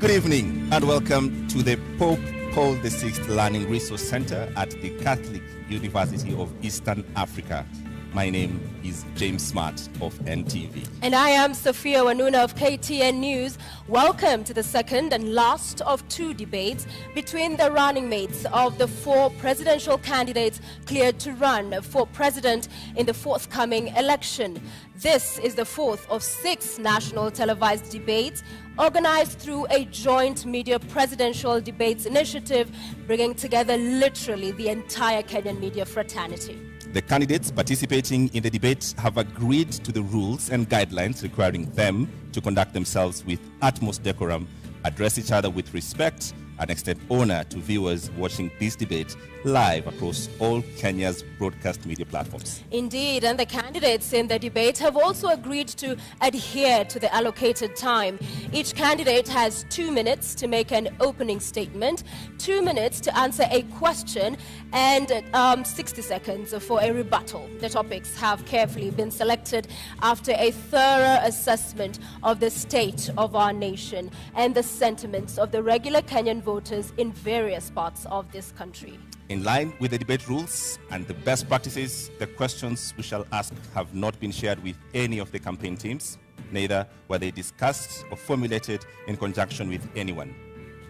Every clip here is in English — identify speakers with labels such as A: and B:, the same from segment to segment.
A: Good evening and welcome to the Pope Paul VI Learning Resource Center at the Catholic University of Eastern Africa. My name is James Smart of NTV.
B: And I am Sophia Wanuna of KTN News. Welcome to the second and last of two debates between the running mates of the four presidential candidates cleared to run for president in the forthcoming election. This is the fourth of 6 national televised debates organized through a joint media presidential debates initiative, bringing together literally the entire Kenyan media fraternity.
A: The candidates participating in the debate have agreed to the rules and guidelines requiring them to conduct themselves with utmost decorum, address each other with respect, and extend honor to viewers watching this debate live across all Kenya's broadcast media platforms.
B: Indeed, and the candidates in the debate have also agreed to adhere to the allocated time. Each candidate has 2 minutes to make an opening statement, 2 minutes to answer a question, and 60 seconds for a rebuttal. The topics have carefully been selected after a thorough assessment of the state of our nation and the sentiments of the regular Kenyan voters in various parts of this country.
A: In line with the debate rules and the best practices, the questions we shall ask have not been shared with any of the campaign teams. Neither were they discussed or formulated in conjunction with anyone.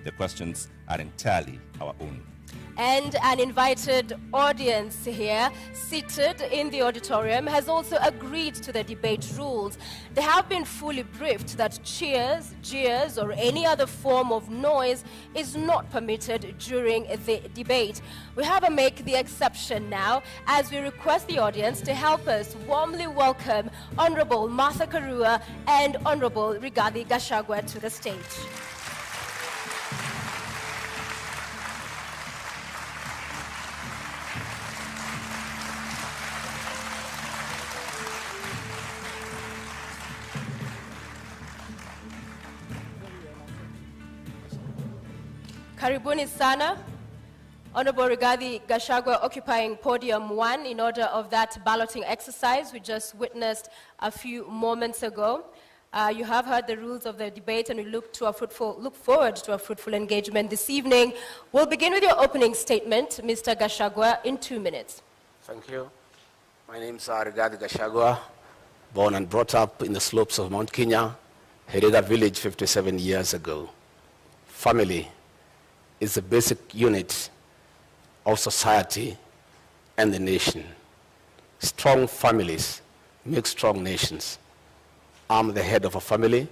A: The questions are entirely our own.
B: And an invited audience here, seated in the auditorium, has also agreed to the debate rules. They have been fully briefed that cheers, jeers, or any other form of noise is not permitted during the debate. We have to make the exception now as we request the audience to help us warmly welcome Honorable Martha Karua and Honorable Rigathi Gachagua to the stage. Karibuni sana. Honorable Rigathi Gachagua occupying podium 1 in order of that balloting exercise we just witnessed a few moments ago. You have heard the rules of the debate and we look forward to a fruitful engagement this evening. We'll begin with your opening statement, Mr. Gachagua, in 2 minutes.
C: Thank you. My name is Rigathi Gachagua, born and brought up in the slopes of Mount Kenya, Herega village 57 years ago. Family is the basic unit of society and the nation. Strong families make strong nations. I'm the head of a family,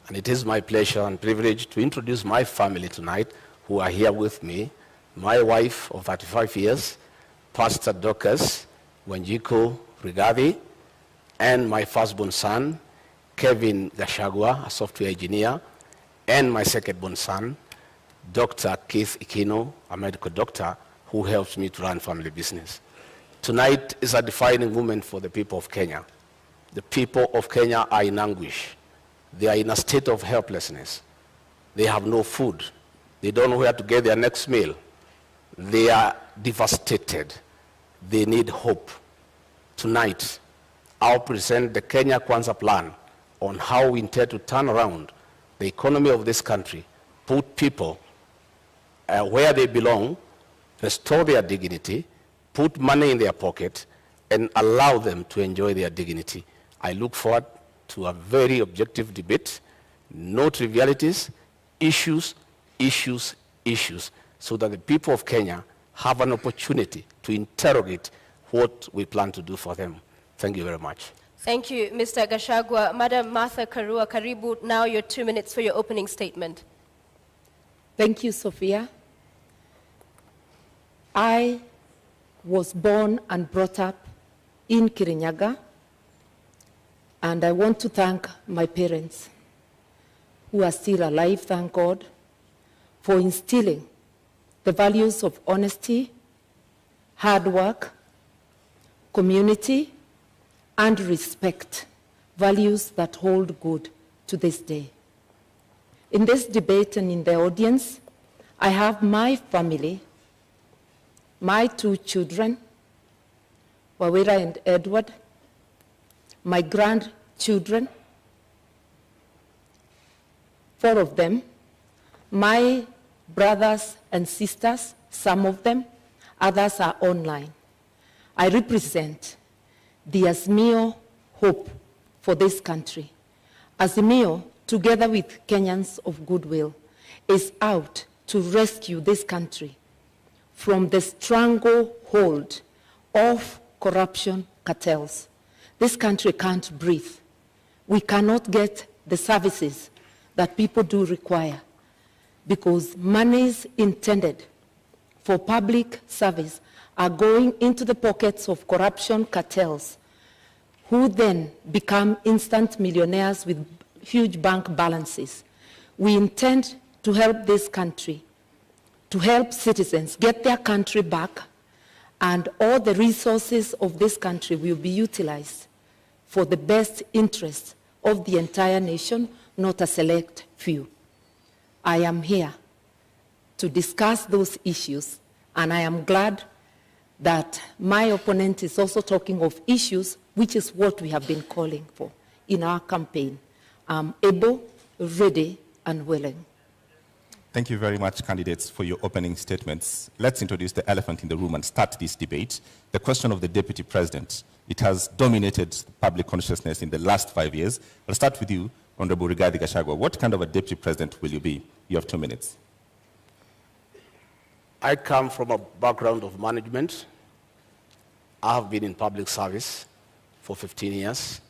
C: and it is my pleasure and privilege to introduce my family tonight, who are here with me. My wife of 35 years, Pastor Dorcas Wanjiku Rigathi, and my firstborn son, Kevin Gachagua, a software engineer, and my secondborn son, Dr. Keith Ikino, a medical doctor who helps me to run family business. Tonight is a defining moment for the people of Kenya. The people of Kenya are in anguish. They are in a state of helplessness. They have no food. They don't know where to get their next meal. They are devastated. They need hope. Tonight, I'll present the Kenya Kwanza plan on how we intend to turn around the economy of this country, put people where they belong, restore their dignity, put money in their pocket, and allow them to enjoy their dignity. I look forward to a very objective debate, no trivialities, issues, issues, issues, so that the people of Kenya have an opportunity to interrogate what we plan to do for them. Thank you very much.
B: Thank you, Mr. Gachagua. Madam Martha Karua, karibu, now your 2 minutes for your opening statement.
D: Thank you, Sophia. I was born and brought up in Kirinyaga, and I want to thank my parents, who are still alive, thank God, for instilling the values of honesty, hard work, community, and respect, values that hold good to this day. In this debate and in the audience, I have my family, my 2 children, Wawira and Edward, my grandchildren, 4 of them, My brothers and sisters, some of them, others are online. I represent the Azimio hope for this country. Azimio, together with Kenyans of goodwill, is out to rescue this country from the stranglehold of corruption cartels. This country can't breathe. We cannot get the services that people do require because monies intended for public service are going into the pockets of corruption cartels, who then become instant millionaires with huge bank balances. We intend to help this country, to help citizens get their country back, and all the resources of this country will be utilized for the best interests of the entire nation, not a select few. I am here to discuss those issues, and I am glad that my opponent is also talking of issues, which is what we have been calling for in our campaign. I'm able, ready, and willing.
A: Thank you very much, candidates, for your opening statements. Let's introduce the elephant in the room and start this debate. The question of the deputy president. It has dominated public consciousness in the last 5 years. I'll start with you, Honorable Rigathi Gachagua. What kind of a deputy president will you be? You have 2 minutes.
C: I come from a background of management. I have been in public service for 15 years.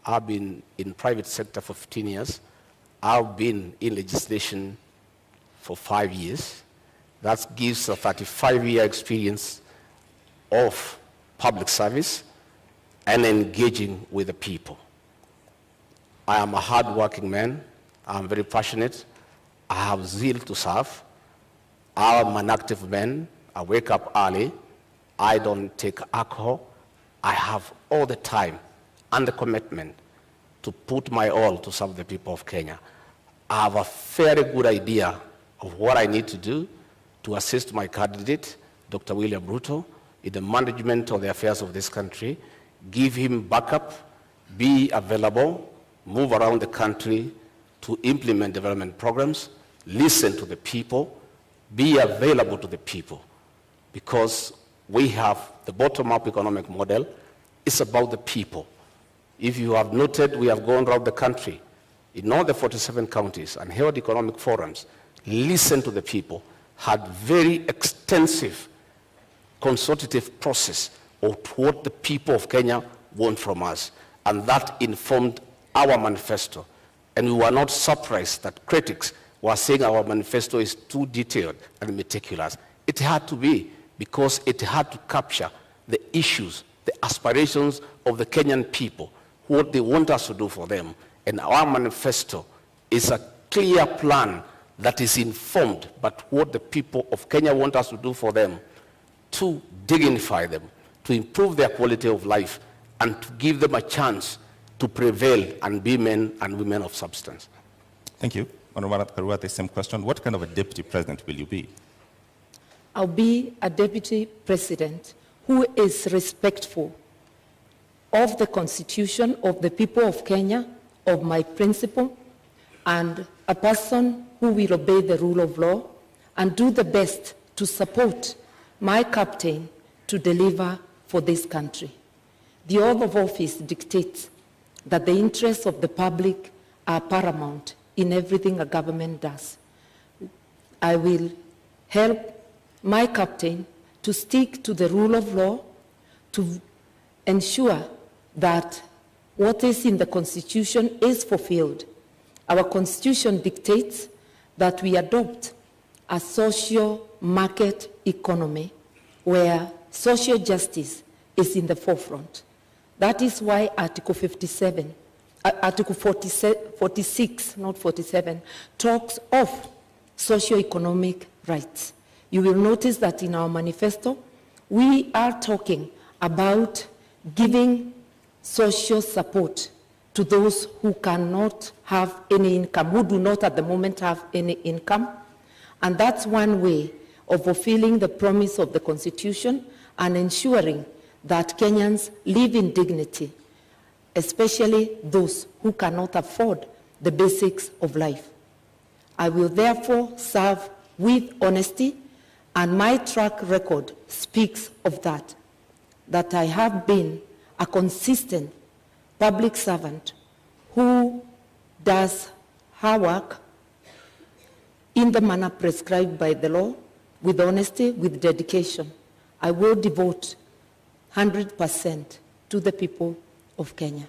C: I've been in private sector for 15 years. I've been in legislation for 5 years. That gives a 35-year experience of public service and engaging with the people. I am a hard-working man. I'm very passionate. I have zeal to serve. I'm an active man. I wake up early. I don't take alcohol. I have all the time and the commitment to put my all to serve the people of Kenya. I have a very good idea of what I need to do to assist my candidate, Dr. William Ruto, in the management of the affairs of this country, give him backup, be available, move around the country to implement development programs, listen to the people, be available to the people, because we have the bottom-up economic model. It's about the people. If you have noted, we have gone around the country in all the 47 counties and held economic forums, listened to the people, had very extensive consultative process of what the people of Kenya want from us. And that informed our manifesto. And we were not surprised that critics were saying our manifesto is too detailed and meticulous. It had to be, because it had to capture the issues, the aspirations of the Kenyan people, what they want us to do for them. And our manifesto is a clear plan that is informed by what the people of Kenya want us to do for them, to dignify them, to improve their quality of life, and to give them a chance to prevail and be men and women of substance.
A: Thank you. Honorable Karua, the same question. What kind of a deputy president will you be?
D: I'll be a deputy president who is respectful of the Constitution, of the people of Kenya, of my principle, and a person who will obey the rule of law and do the best to support my captain to deliver for this country. The oath of office dictates that the interests of the public are paramount in everything a government does. I will help my captain to stick to the rule of law, to ensure that what is in the Constitution is fulfilled. Our Constitution dictates that we adopt a social market economy where social justice is in the forefront. That is why Article 46, not 47, talks of socio-economic rights. You will notice that in our manifesto, we are talking about giving social support to those who cannot have any income, who do not at the moment have any income. And that's one way of fulfilling the promise of the Constitution and ensuring that Kenyans live in dignity, especially those who cannot afford the basics of life. I will therefore serve with honesty, and my track record speaks of that I have been a consistent public servant who does her work in the manner prescribed by the law, with honesty, with dedication. I will devote 100% to the people of Kenya.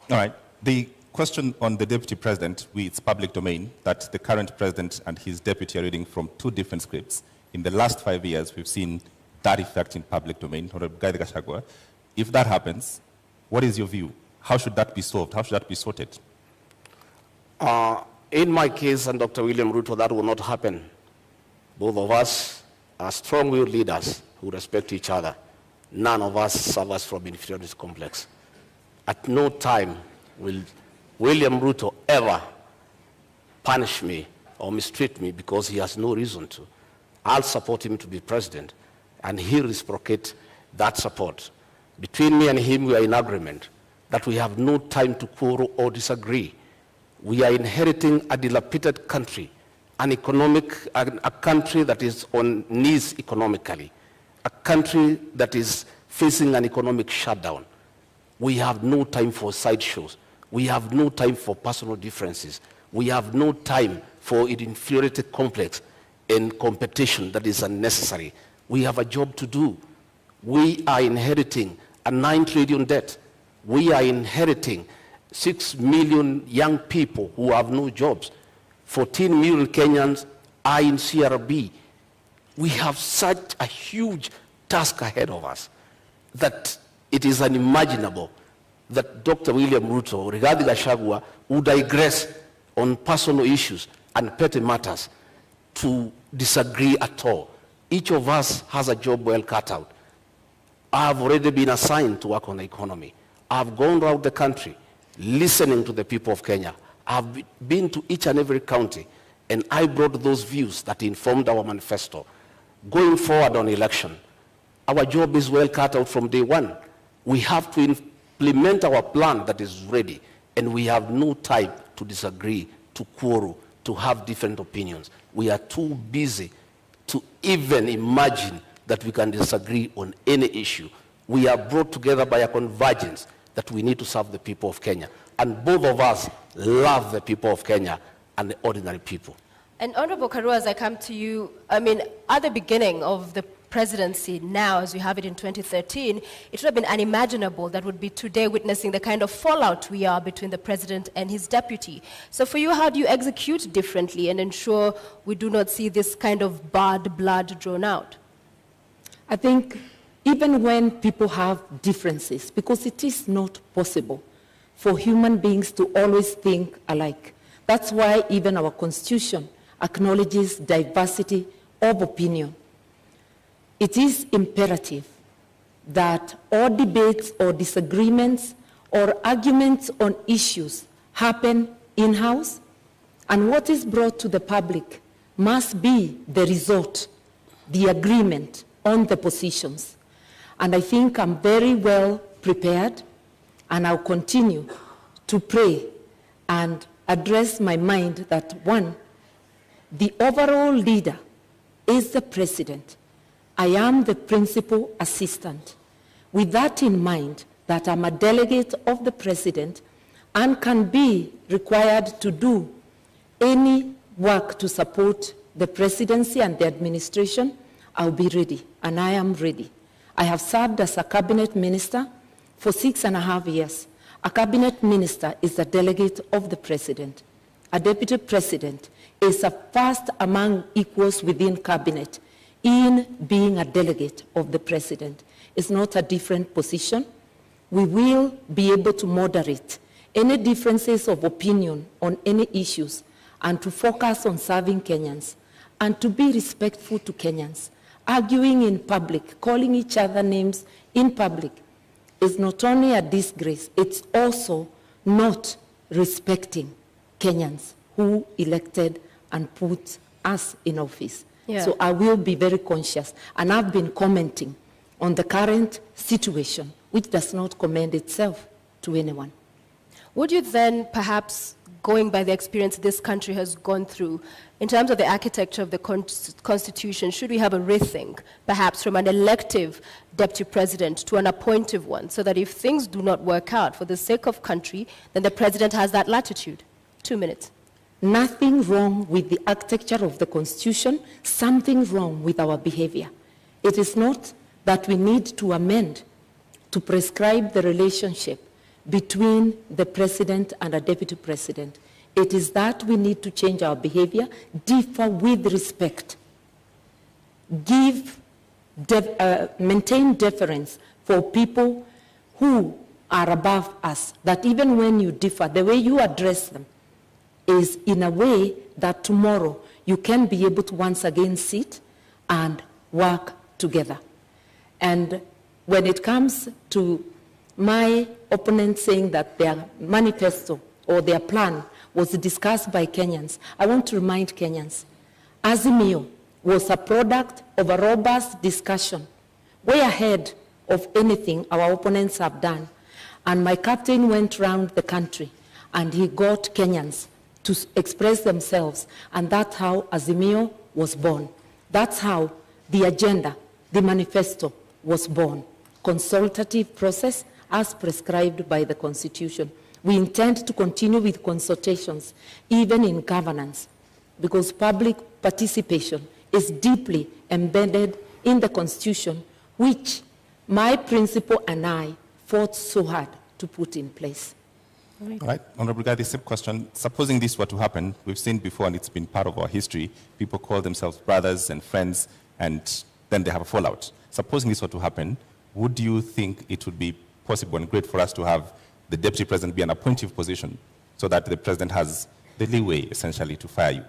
A: All right. The question on the deputy president, it's public domain, that the current president and his deputy are reading from two different scripts. In the last 5 years, we've seen that effect in public domain. If that happens, what is your view? How should that be solved? How should that be sorted?
C: In my case and Dr. William Ruto, that will not happen. Both of us are strong-willed leaders who respect each other. None of us suffers from inferiority complex. At no time will William Ruto ever punish me or mistreat me because he has no reason to. I'll support him to be president, and he'll reciprocate that support. Between me and him, we are in agreement that we have no time to quarrel or disagree. We are inheriting a dilapidated country, a country that is on knees economically, a country that is facing an economic shutdown. We have no time for sideshows. We have no time for personal differences. We have no time for inferiority complex and competition that is unnecessary. We have a job to do. We are inheriting a 9 trillion debt. We are inheriting 6 million young people who have no jobs. 14 million Kenyans are in CRB. We have such a huge task ahead of us that it is unimaginable that Dr. William Ruto, Rigathi Gachagua, would digress on personal issues and petty matters to disagree at all. Each of us has a job well cut out. I have already been assigned to work on the economy. I have gone around the country listening to the people of Kenya. I have been to each and every county, and I brought those views that informed our manifesto. Going forward on election, our job is well cut out from day one. We have to implement our plan that is ready, and we have no time to disagree, to quarrel, to have different opinions. We are too busy to even imagine that we can disagree on any issue. We are brought together by a convergence that we need to serve the people of Kenya. And both of us love the people of Kenya and the ordinary people.
B: And Honorable Karua, as I come to you, I mean, at the beginning of the presidency now, as we have it in 2013, it would have been unimaginable that would be today witnessing the kind of fallout we are between the president and his deputy. So for you, how do you execute differently and ensure we do not see this kind of bad blood drawn out?
D: I think even when people have differences, because it is not possible for human beings to always think alike. That's why even our Constitution acknowledges diversity of opinion. It is imperative that all debates or disagreements or arguments on issues happen in-house, and what is brought to the public must be the result, the agreement on the positions. And I think I'm very well prepared, and I'll continue to pray and address my mind that, one, the overall leader is the president. I am the principal assistant. With that in mind, that I'm a delegate of the president and can be required to do any work to support the presidency and the administration, I'll be ready, and I am ready. I have served as a cabinet minister for 6.5 years. A cabinet minister is a delegate of the president. A deputy president is a first among equals within cabinet in being a delegate of the president. It's not a different position. We will be able to moderate any differences of opinion on any issues and to focus on serving Kenyans and to be respectful to Kenyans. Arguing in public, calling each other names in public is not only a disgrace, it's also not respecting Kenyans who elected and put us in office. Yeah. So I will be very conscious. And I've been commenting on the current situation, which does not commend itself to anyone.
B: Would you then perhaps going by the experience this country has gone through, in terms of the architecture of the Constitution, should we have a rethink, perhaps from an elective deputy president to an appointive one, so that if things do not work out for the sake of country, then the president has that latitude? 2 minutes.
D: Nothing wrong with the architecture of the Constitution, something wrong with our behavior. It is not that we need to amend to prescribe the relationship between the president and a deputy president. It is that we need to change our behavior, differ with respect, maintain deference for people who are above us, that even when you differ, the way you address them is in a way that tomorrow you can be able to once again sit and work together. And when it comes to my opponent saying that their manifesto or their plan was discussed by Kenyans, I want to remind Kenyans, Azimio was a product of a robust discussion, way ahead of anything our opponents have done. And my captain went around the country and he got Kenyans to express themselves, and that's how Azimio was born. That's how the agenda, the manifesto, was born. Consultative process as prescribed by the Constitution. We intend to continue with consultations, even in governance, because public participation is deeply embedded in the Constitution, which my principal and I fought so hard to put in place.
A: All right. Honorable Guy, the same question. Supposing this were to happen, we've seen before, and it's been part of our history, people call themselves brothers and friends, and then they have a fallout. Supposing this were to happen, would you think it would be possible and great for us to have the deputy president be an appointive position so that the president has the leeway, essentially, to fire you?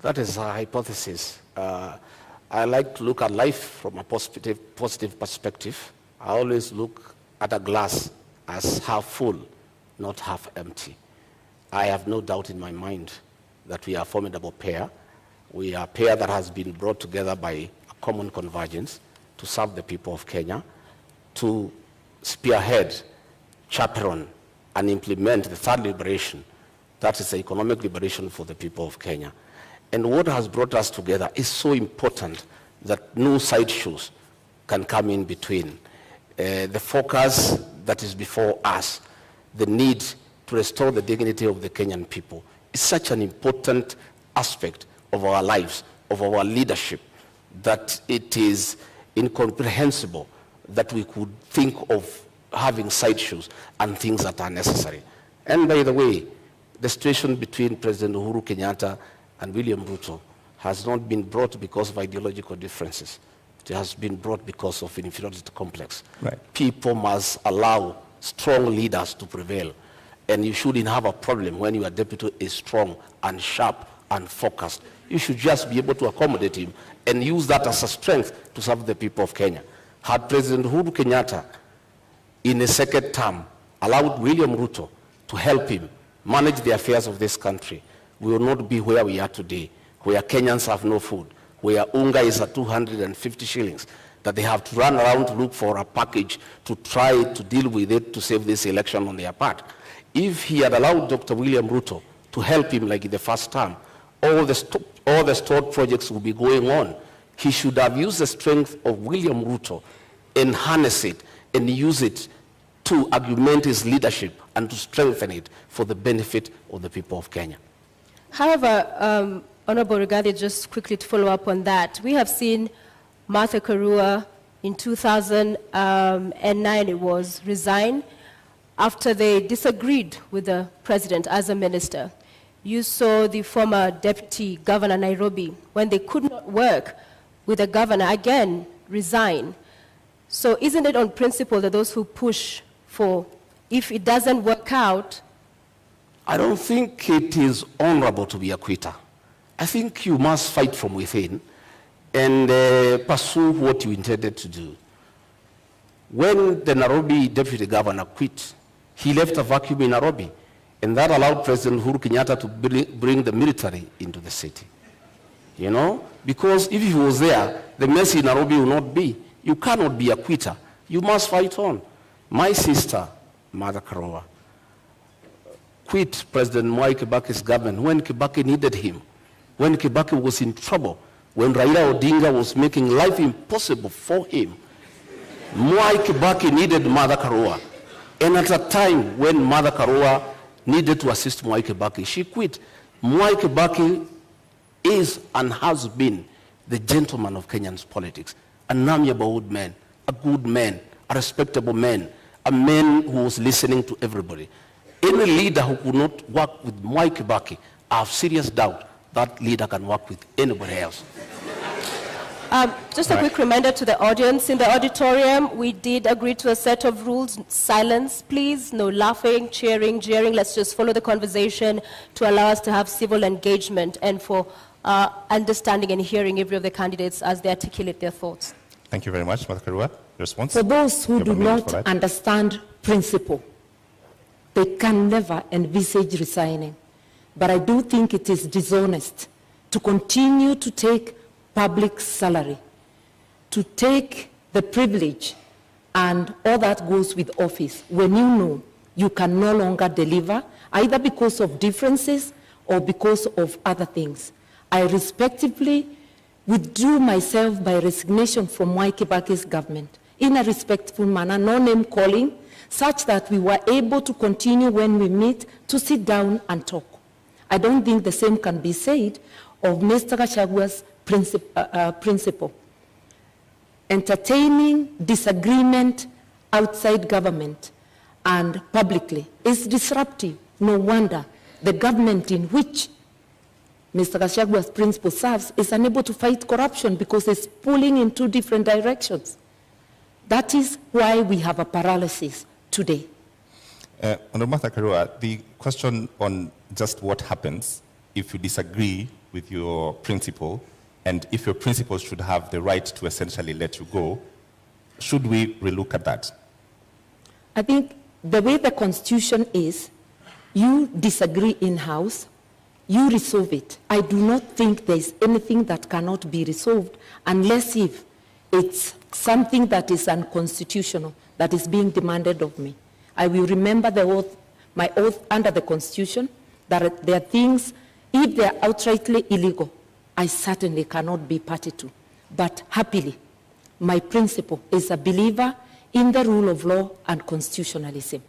C: That is a hypothesis. I like to look at life from a positive perspective. I always look at a glass as half full, not half empty. I have no doubt in my mind that we are a formidable pair. We are a pair that has been brought together by a common convergence to serve the people of Kenya, to spearhead, chaperone, and implement the third liberation. That is the economic liberation for the people of Kenya. And what has brought us together is so important that no sideshows can come in between. The focus that is before us, the need to restore the dignity of the Kenyan people, is such an important aspect of our lives, of our leadership, that it is incomprehensible that we could think of having sideshows and things that are necessary. And by the way, the situation between President Uhuru Kenyatta and William Ruto has not been brought because of ideological differences. It has been brought because of an inferiority complex.
A: Right.
C: People must allow strong leaders to prevail. And you shouldn't have a problem when your deputy is strong and sharp and focused. You should just be able to accommodate him and use that as a strength to serve the people of Kenya. Had President Uhuru Kenyatta, in a second term, allowed William Ruto to help him manage the affairs of this country, we will not be where we are today, where Kenyans have no food, where unga is at 250 shillings, that they have to run around to look for a package to try to deal with it to save this election on their part. If he had allowed Dr. William Ruto to help him like in the first term, all the stored projects will be going on. He should have used the strength of William Ruto and harness it and use it to augment his leadership and to strengthen it for the benefit of the people of Kenya.
B: However, Honorable Rigathi, just quickly to follow up on that, we have seen Martha Karua in 2009, it was, resign after they disagreed with the president as a minister. You saw the former deputy governor Nairobi, when they could not work with the governor, again resign. So isn't it on principle that those who push for, if it doesn't work out?
C: I don't think it is honorable to be a quitter. I think you must fight from within and pursue what you intended to do. When the Nairobi deputy governor quit, he left a vacuum in Nairobi, and that allowed President Uhuru Kenyatta to bring the military into the city. You know, because if he was there, the mess in Nairobi will not be. You cannot be a quitter. You must fight on. My sister, Mother Karua, quit President Mwai Kibaki's government when Kibaki needed him, when Kibaki was in trouble, when Raila Odinga was making life impossible for him. Mwai Kibaki needed Mother Karua. And at a time when Mother Karua needed to assist Mwai Kibaki, she quit. Mwai Kibaki is and has been the gentleman of Kenyan's politics, an amiable old man, a good man, a respectable man, a man who was listening to everybody. Any leader who could not work with Mwai Kibaki, I have serious doubt that leader can work with anybody else.
B: Just a quick reminder to the audience. In the auditorium, we did agree to a set of rules. Silence, please. No laughing, cheering, jeering. Let's just follow the conversation to allow us to have civil engagement and for understanding and hearing every of the candidates as they articulate their thoughts.
A: Thank you very much, Mother Karua. Response?
D: For those who do not understand principle, they can never envisage resigning. But I do think it is dishonest to continue to take public salary, to take the privilege and all that goes with office when you know you can no longer deliver, either because of differences or because of other things. I respectively withdrew myself by resignation from Mwai Kibaki's government in a respectful manner, no name calling, such that we were able to continue when we meet to sit down and talk. I don't think the same can be said of Mr. Gashagua's principle. Entertaining disagreement outside government and publicly is disruptive. No wonder the government in which Mr. Gashagua's principle serves is unable to fight corruption because it's pulling in two different directions. That is why we have a paralysis today.
A: Honorable Martha Karua, the question on just what happens if you disagree with your principle and if your principles should have the right to essentially let you go, should we relook at that?
D: I think the way the Constitution is, you disagree in-house, you resolve it. I do not think there is anything that cannot be resolved unless if it's something that is unconstitutional, that is being demanded of me. I will remember the oath, my oath under the Constitution, that there are things, if they are outrightly illegal, I certainly cannot be party to. But happily, my principle is a believer in the rule of law and constitutionalism.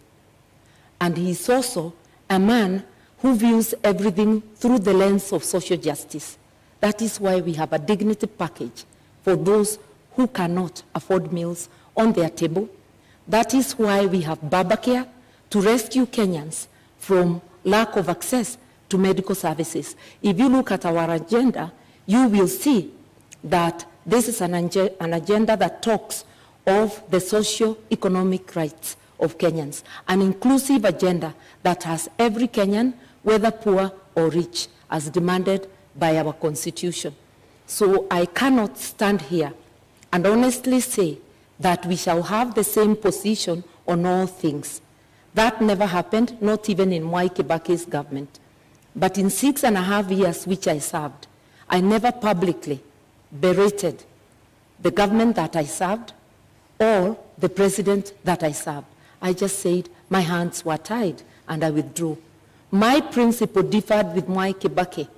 D: And he is also a man who views everything through the lens of social justice. That is why we have a dignity package for those who cannot afford meals on their table. That is why we have Babacare to rescue Kenyans from lack of access to medical services. If you look at our agenda, you will see that this is an agenda that talks of the socio-economic rights of Kenyans, an inclusive agenda that has every Kenyan, whether poor or rich, as demanded by our Constitution. So I cannot stand here and honestly say that we shall have the same position on all things. That never happened, not even in Mwai Kibaki's government. But in 6.5 years which I served, I never publicly berated the government that I served or the president that I served. I just said my hands were tied and I withdrew. My principle differed with Mwai Kibaki,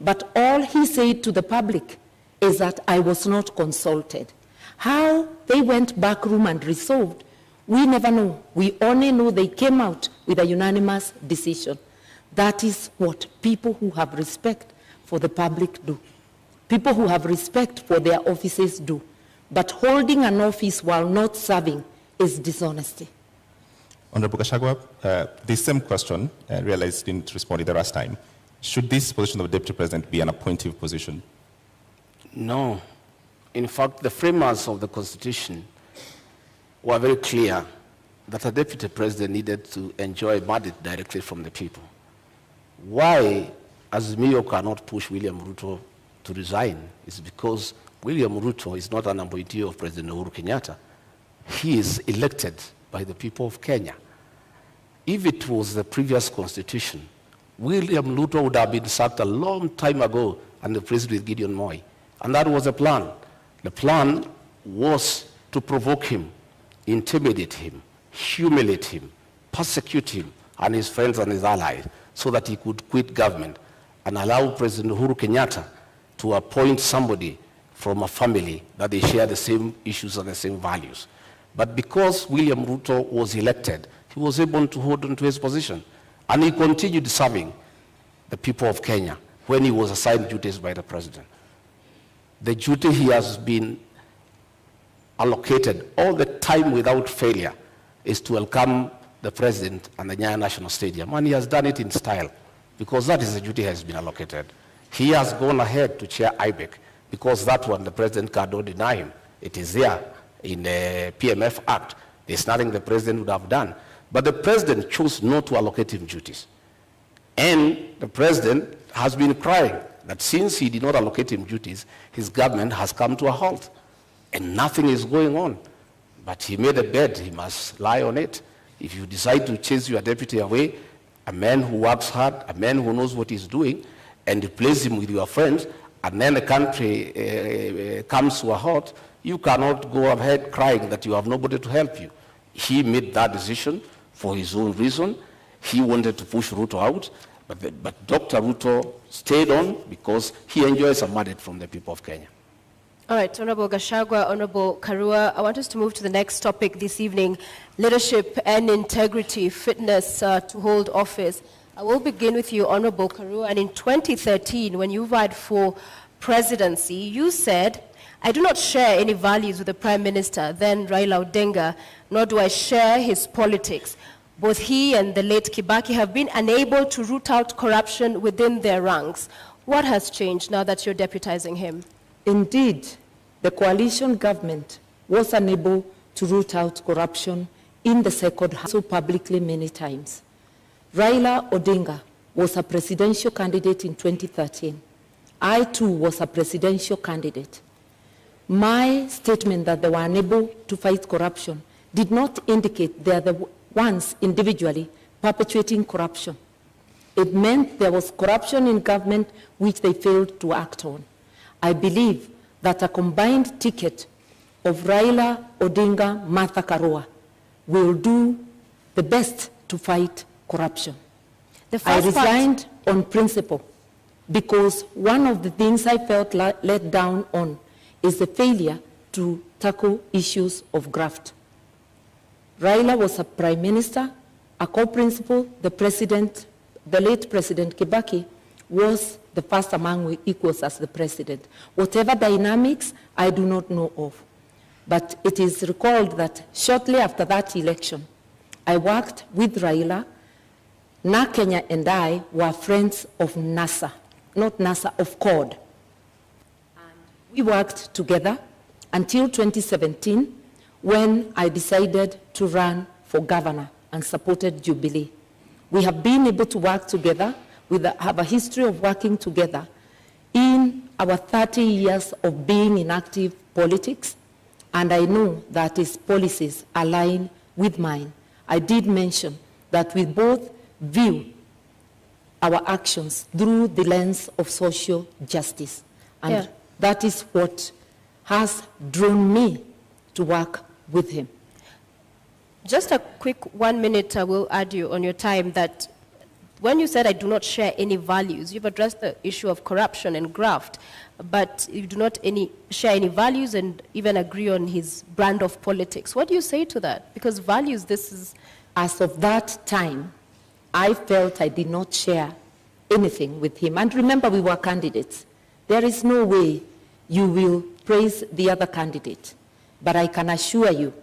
D: but all he said to the public is that I was not consulted. How they went back room and resolved, we never know. We only know they came out with a unanimous decision. That is what people who have respect for the public do. People who have respect for their offices do. But holding an office while not serving is dishonesty.
A: Honorable Gachagua, the same question, I realized you didn't respond the last time. Should this position of Deputy President be an appointive position?
C: No. In fact, the framers of the Constitution were very clear that a Deputy President needed to enjoy mandate directly from the people. Why Azimio cannot push William Ruto to resign is because William Ruto is not an appointee of President Uhuru Kenyatta. He is elected by the people of Kenya. If it was the previous constitution, William Ruto would have been sacked a long time ago and replaced with Gideon Moi. And that was the plan. The plan was to provoke him, intimidate him, humiliate him, persecute him, and his friends and his allies so that he could quit government and allow President Uhuru Kenyatta to appoint somebody from a family that they share the same issues and the same values. But because William Ruto was elected, he was able to hold on to his position. And he continued serving the people of Kenya when he was assigned duties by the president. The duty he has been allocated all the time without failure is to welcome the president and the Nyayo National Stadium. And he has done it in style because that is the duty he has been allocated. He has gone ahead to chair IBEC because that one the president cannot deny him. It is there in the PMF Act. There's nothing the president would have done. But the president chose not to allocate him duties. And the president has been crying that since he did not allocate him duties, his government has come to a halt. And nothing is going on. But he made a bed, he must lie on it. If you decide to chase your deputy away, a man who works hard, a man who knows what he's doing, and replace him with your friends, and then the country comes to a halt, you cannot go ahead crying that you have nobody to help you. He made that decision for his own reason. He wanted to push Ruto out, but Dr. Ruto stayed on because he enjoys a mandate from the people of Kenya.
B: All right, Honorable Gachagua, Honorable Karua, I want us to move to the next topic this evening, leadership and integrity, fitness to hold office. I will begin with you, Honorable Karua, and in 2013, when you vied for presidency, you said, I do not share any values with the Prime Minister, then Raila Odinga, nor do I share his politics. Both he and the late Kibaki have been unable to root out corruption within their ranks. What has changed now that you're deputizing him?
D: Indeed, the coalition government was unable to root out corruption in the second house so publicly many times. Raila Odinga was a presidential candidate in 2013. I too was a presidential candidate. My statement that they were unable to fight corruption did not indicate they are the ones individually perpetuating corruption. It meant there was corruption in government which they failed to act on. I believe that a combined ticket of Raila Odinga, Martha Karua will do the best to fight corruption. I resigned on principle because one of the things I felt let down on is the failure to tackle issues of graft. Raila was a prime minister, a co-principal, the late President Kibaki was the first among equals as the president. Whatever dynamics, I do not know of. But it is recalled that shortly after that election, I worked with Raila. Na Kenya and I were friends of NASA, not NASA, of CORD. And we worked together until 2017 when I decided to run for governor and supported Jubilee. We have been able to work together. We have a history of working together in our 30 years of being in active politics, and I know that his policies align with mine. I did mention that we both view our actions through the lens of social justice, and that is what has drawn me to work with him.
B: Just a quick 1 minute, I will add you on your time that when you said I do not share any values, you've addressed the issue of corruption and graft, but you do not share any values and even agree on his brand of politics. What do you say to that? Because values, this is...
D: As of that time, I felt I did not share anything with him. And remember, we were candidates. There is no way you will praise the other candidate. But I can assure you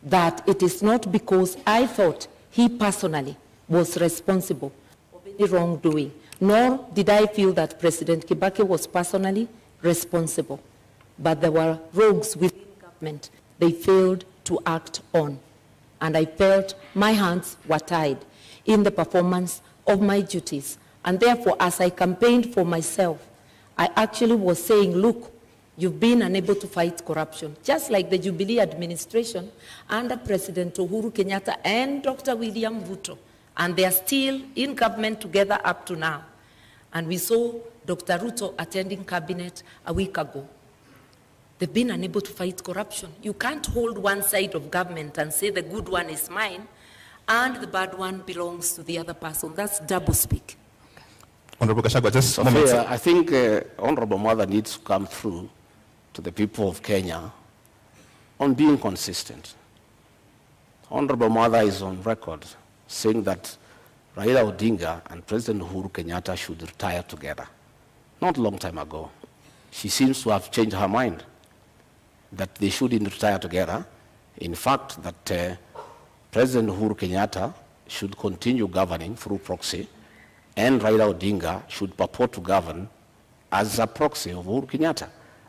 D: that it is not because I thought he personally was responsible for any wrongdoing, nor did I feel that President Kibaki was personally responsible. But there were rogues within government they failed to act on. And I felt my hands were tied in the performance of my duties. And therefore, as I campaigned for myself, I actually was saying, look, you've been unable to fight corruption, just like the Jubilee administration under President Uhuru Kenyatta and Dr. William Ruto. And they are still in government together up to now. And we saw Dr. Ruto attending cabinet a week ago. They've been unable to fight corruption. You can't hold one side of government and say the good one is mine, and the bad one belongs to the other person. That's double speak.
A: Honorable Gachagua, just a
C: Sophia,
A: moment.
C: I think Honorable Mother needs to come through to the people of Kenya on being consistent. Honorable Mother is on record saying that Raila Odinga and President Uhuru Kenyatta should retire together. Not a long time ago. She seems to have changed her mind that they shouldn't retire together. In fact, that President Uhuru Kenyatta should continue governing through proxy, and Raila Odinga should purport to govern as a proxy of Uhuru Kenyatta.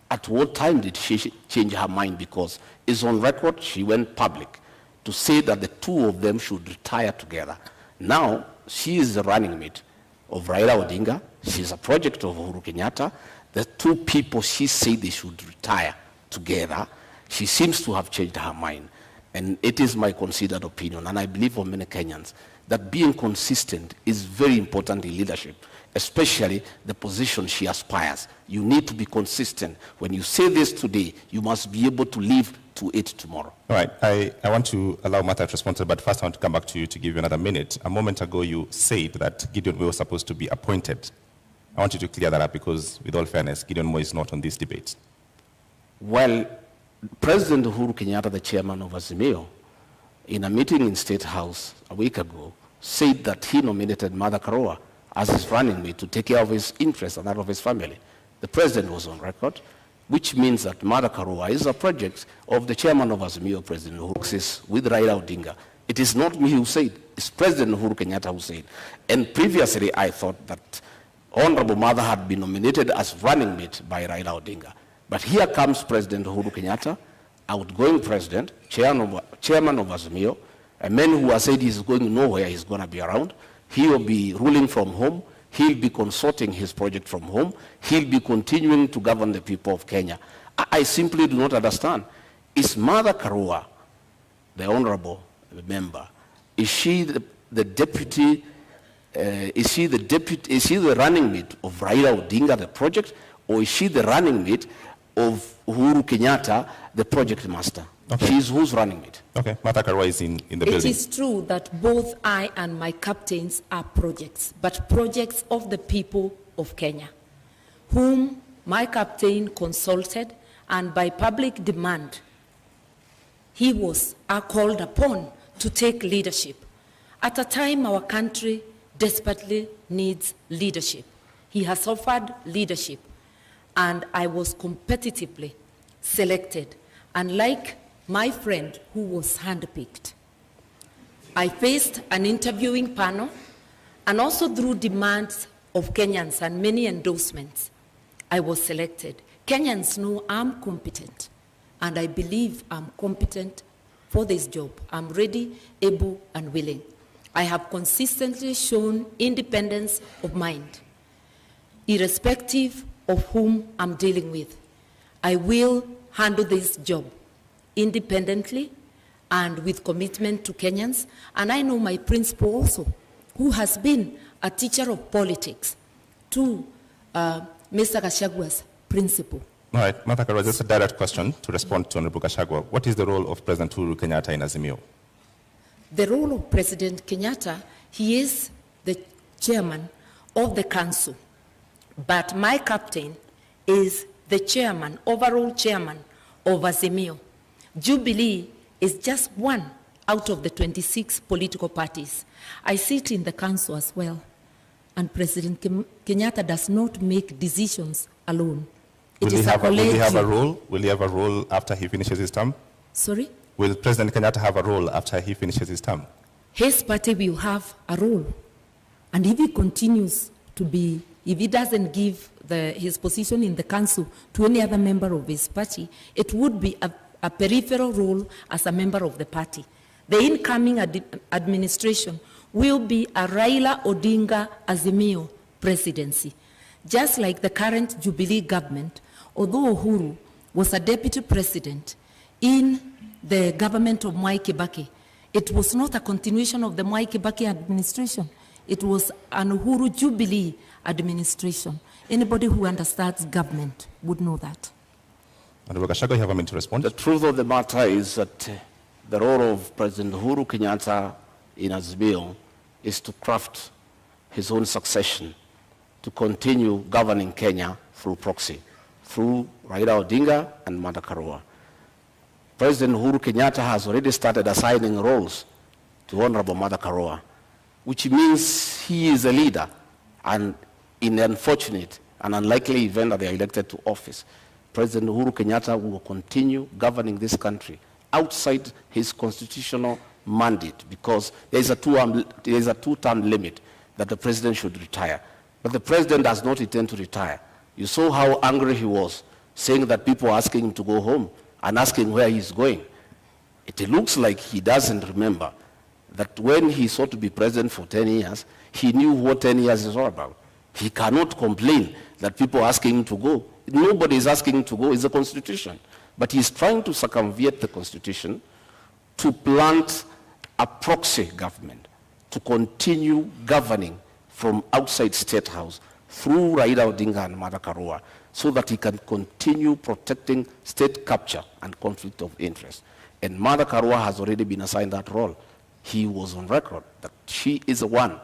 C: At what time did she change her mind? Because it's on record, she went public to say that the two of them should retire together. Now, she is the running mate of Raila Odinga. She's a project of Uhuru Kenyatta. The two people she said they should retire together, she seems to have changed her mind. And it is my considered opinion, and I believe for many Kenyans, that being consistent is very important in leadership, especially the position she aspires. You need to be consistent. When you say this today, you must be able to live to it tomorrow.
A: All right, I want to allow Martha to respond to, but first I want to come back to you to give you another minute. A moment ago, you said that Gideon Moi was supposed to be appointed. I want you to clear that up because, with all fairness, Gideon Moi is not on this debate.
C: Well, President Uhuru Kenyatta, the chairman of Azimio, in a meeting in State House a week ago, said that he nominated Martha Karua as his running mate to take care of his interests and that of his family. The president was on record, which means that Martha Karua is a project of the chairman of Azimio, President Uhuru, with Raila Odinga. It is not me who said, it's President Uhuru Kenyatta who said. And previously, I thought that Honorable Martha had been nominated as running mate by Raila Odinga. But here comes President Uhuru Kenyatta, outgoing president, chairman of Azimio, a man who has said he's going nowhere, he's going to be around. He will be ruling from home. He'll be consorting his project from home. He'll be continuing to govern the people of Kenya. I simply do not understand. Is Martha Karua, the honorable member, is she the deputy, is she the running mate of Raila Odinga, the project, or is she the running mate of Uhuru Kenyatta, the project master?
A: Okay.
C: She's who's running mate?
A: Okay, Martha Karua is in the building.
D: It is true that both I and my captains are projects, but projects of the people of Kenya, whom my captain consulted, and by public demand, he was called upon to take leadership. At a time our country desperately needs leadership. He has offered leadership, and I was competitively selected. And like my friend who was handpicked, I faced an interviewing panel, and also through demands of Kenyans and many endorsements, I was selected. Kenyans know I'm competent, and I believe I'm competent for this job. I'm ready, able, and willing. I have consistently shown independence of mind, irrespective of whom I'm dealing with. I will handle this job independently and with commitment to Kenyans. And I know my principal also, who has been a teacher of politics to Mr. Gashagua's principal.
A: All right, Martha Karua, just a direct question to respond to Honorable Gachagua. What is the role of President Uhuru Kenyatta in Azimio?
D: The role of President Kenyatta, he is the chairman of the council, but my captain is the chairman, overall chairman of Azimio. Jubilee is just one out of the 26 political parties. I sit in the council as well, and President Kenyatta does not make decisions alone.
A: Will he have a role? Will he have a role after he finishes his term?
D: Sorry?
A: Will President Kenyatta have a role after he finishes his term?
D: His party will have a role. And if he continues to be, if he doesn't give his position in the council to any other member of his party, it would be a peripheral role as a member of the party. The incoming administration will be a Raila Odinga Azimio presidency. Just like the current Jubilee government, although Uhuru was a deputy president in the government of Mwai Kibaki, it was not a continuation of the Mwai Kibaki administration. It was an Uhuru Jubilee administration. Anybody who understands government would know that.
A: Honorable Gachagua, you have a minute to respond.
C: The truth of the matter is that the role of President Uhuru Kenyatta in Azimio is to craft his own succession, to continue governing Kenya through proxy, through Raila Odinga and Martha Karua. President Uhuru Kenyatta has already started assigning roles to Honorable Martha Karua, which means he is a leader, and in the unfortunate and unlikely event that they are elected to office, President Uhuru Kenyatta will continue governing this country outside his constitutional mandate, because there is a two-term limit that the president should retire. But the president does not intend to retire. You saw how angry he was, saying that people are asking him to go home and asking where he's going. It looks like he doesn't remember that when he sought to be president for 10 years, he knew what 10 years is all about. He cannot complain that people are asking him to go. Nobody is asking him to go. It's the Constitution. But he's trying to circumvent the Constitution to plant a proxy government to continue governing from outside State House through Raila Odinga and Martha Karua, so that he can continue protecting state capture and conflict of interest. And Martha Karua has already been assigned that role. He was on record that she is the one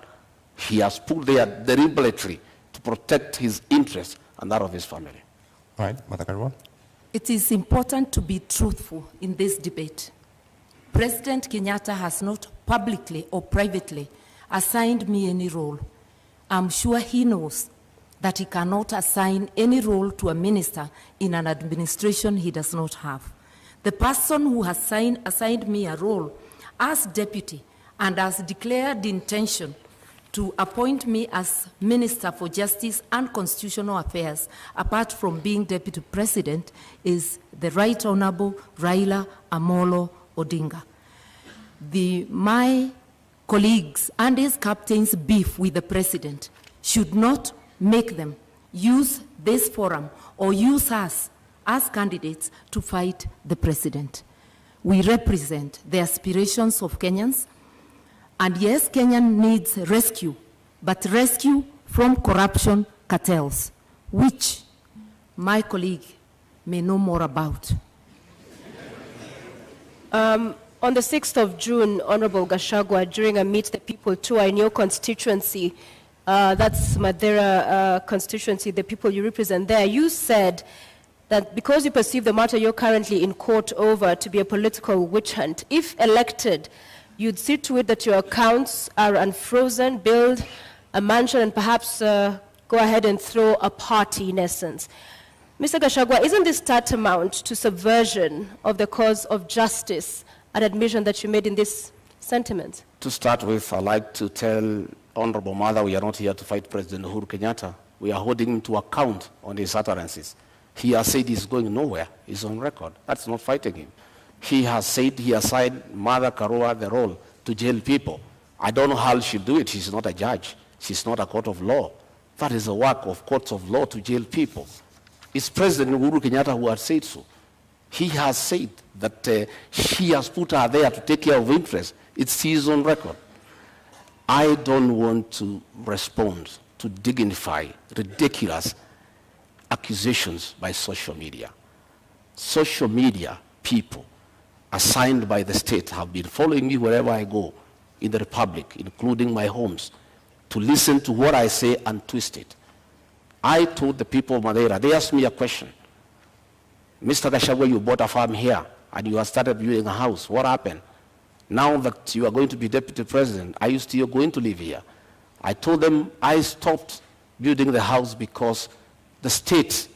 C: he has put there deliberately to protect his interests and that of his family.
A: All right, Martha Karua.
D: It is important to be truthful in this debate. President Kenyatta has not publicly or privately assigned me any role. I'm sure he knows that he cannot assign any role to a minister in an administration he does not have. The person who has assigned me a role as deputy and has declared the intention to appoint me as Minister for Justice and Constitutional Affairs, apart from being Deputy President, is the Right Honorable Raila Amolo Odinga. My colleagues and his captains' beef with the President should not make them use this forum or use us as candidates to fight the President. We represent the aspirations of Kenyans. And yes, Kenya needs rescue, but rescue from corruption cartels, which my colleague may know more about.
B: On the 6th of June, Honorable Gachagua, during a Meet the People tour in your constituency, that's Madeira constituency, the people you represent there, you said that because you perceive the matter you're currently in court over to be a political witch hunt, if elected, you'd see to it that your accounts are unfrozen, build a mansion, and perhaps go ahead and throw a party in essence. Mr. Gachagua, isn't this tantamount to subversion of the cause of justice, an admission that you made in this sentiment?
C: To start with, I'd like to tell Honorable Mother we are not here to fight President Uhuru Kenyatta. We are holding him to account on his utterances. He has said he's going nowhere. He's on record. That's not fighting him. He has said he assigned Martha Karua the role to jail people. I don't know how she'll do it. She's not a judge. She's not a court of law. That is the work of courts of law, to jail people. It's President Uhuru Kenyatta who has said so. He has said that she has put her there to take care of interests. It's his own record. I don't want to respond to dignify ridiculous accusations by social media. Social media people assigned by the state have been following me wherever I go in the Republic, including my homes, to listen to what I say and twist it. I told the people of Madeira, they asked me a question. Mr. Gachagua, you bought a farm here and you have started building a house. What happened? Now that you are going to be deputy president, are you still going to live here? I told them I stopped building the house because the state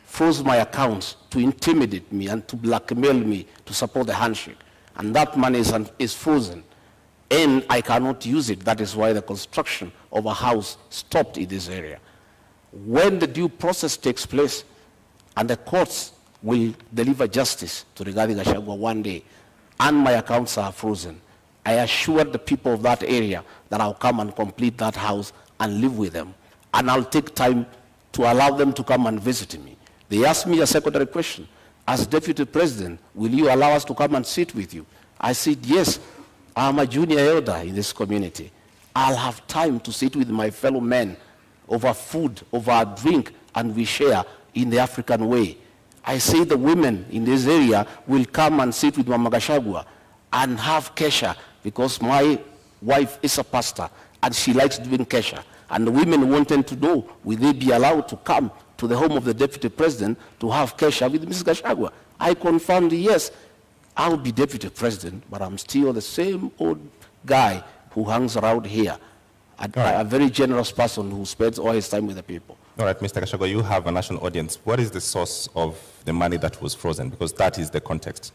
C: froze my accounts to intimidate me and to blackmail me to support the handshake. And that money is frozen. And I cannot use it. That is why the construction of a house stopped in this area. When the due process takes place and the courts will deliver justice to Rigathi Gachagua one day, and my accounts are frozen, I assured the people of that area that I'll come and complete that house and live with them. And I'll take time to allow them to come and visit me. They asked me a secondary question. As deputy president, will you allow us to come and sit with you? I said, yes, I'm a junior elder in this community. I'll have time to sit with my fellow men over food, over a drink, and we share in the African way. I say the women in this area will come and sit with Mama Gachagua and have kesha because my wife is a pastor and she likes doing kesha. And the women wanted to know, will they be allowed to come to the home of the deputy president to have kesha with Mrs. Gachagua? I confirmed, yes, I'll be deputy president, but I'm still the same old guy who hangs around here. A very generous person who spends all his time with the people.
A: All right, Mr. Gachagua, you have a national audience. What is the source of the money that was frozen? Because that is the context.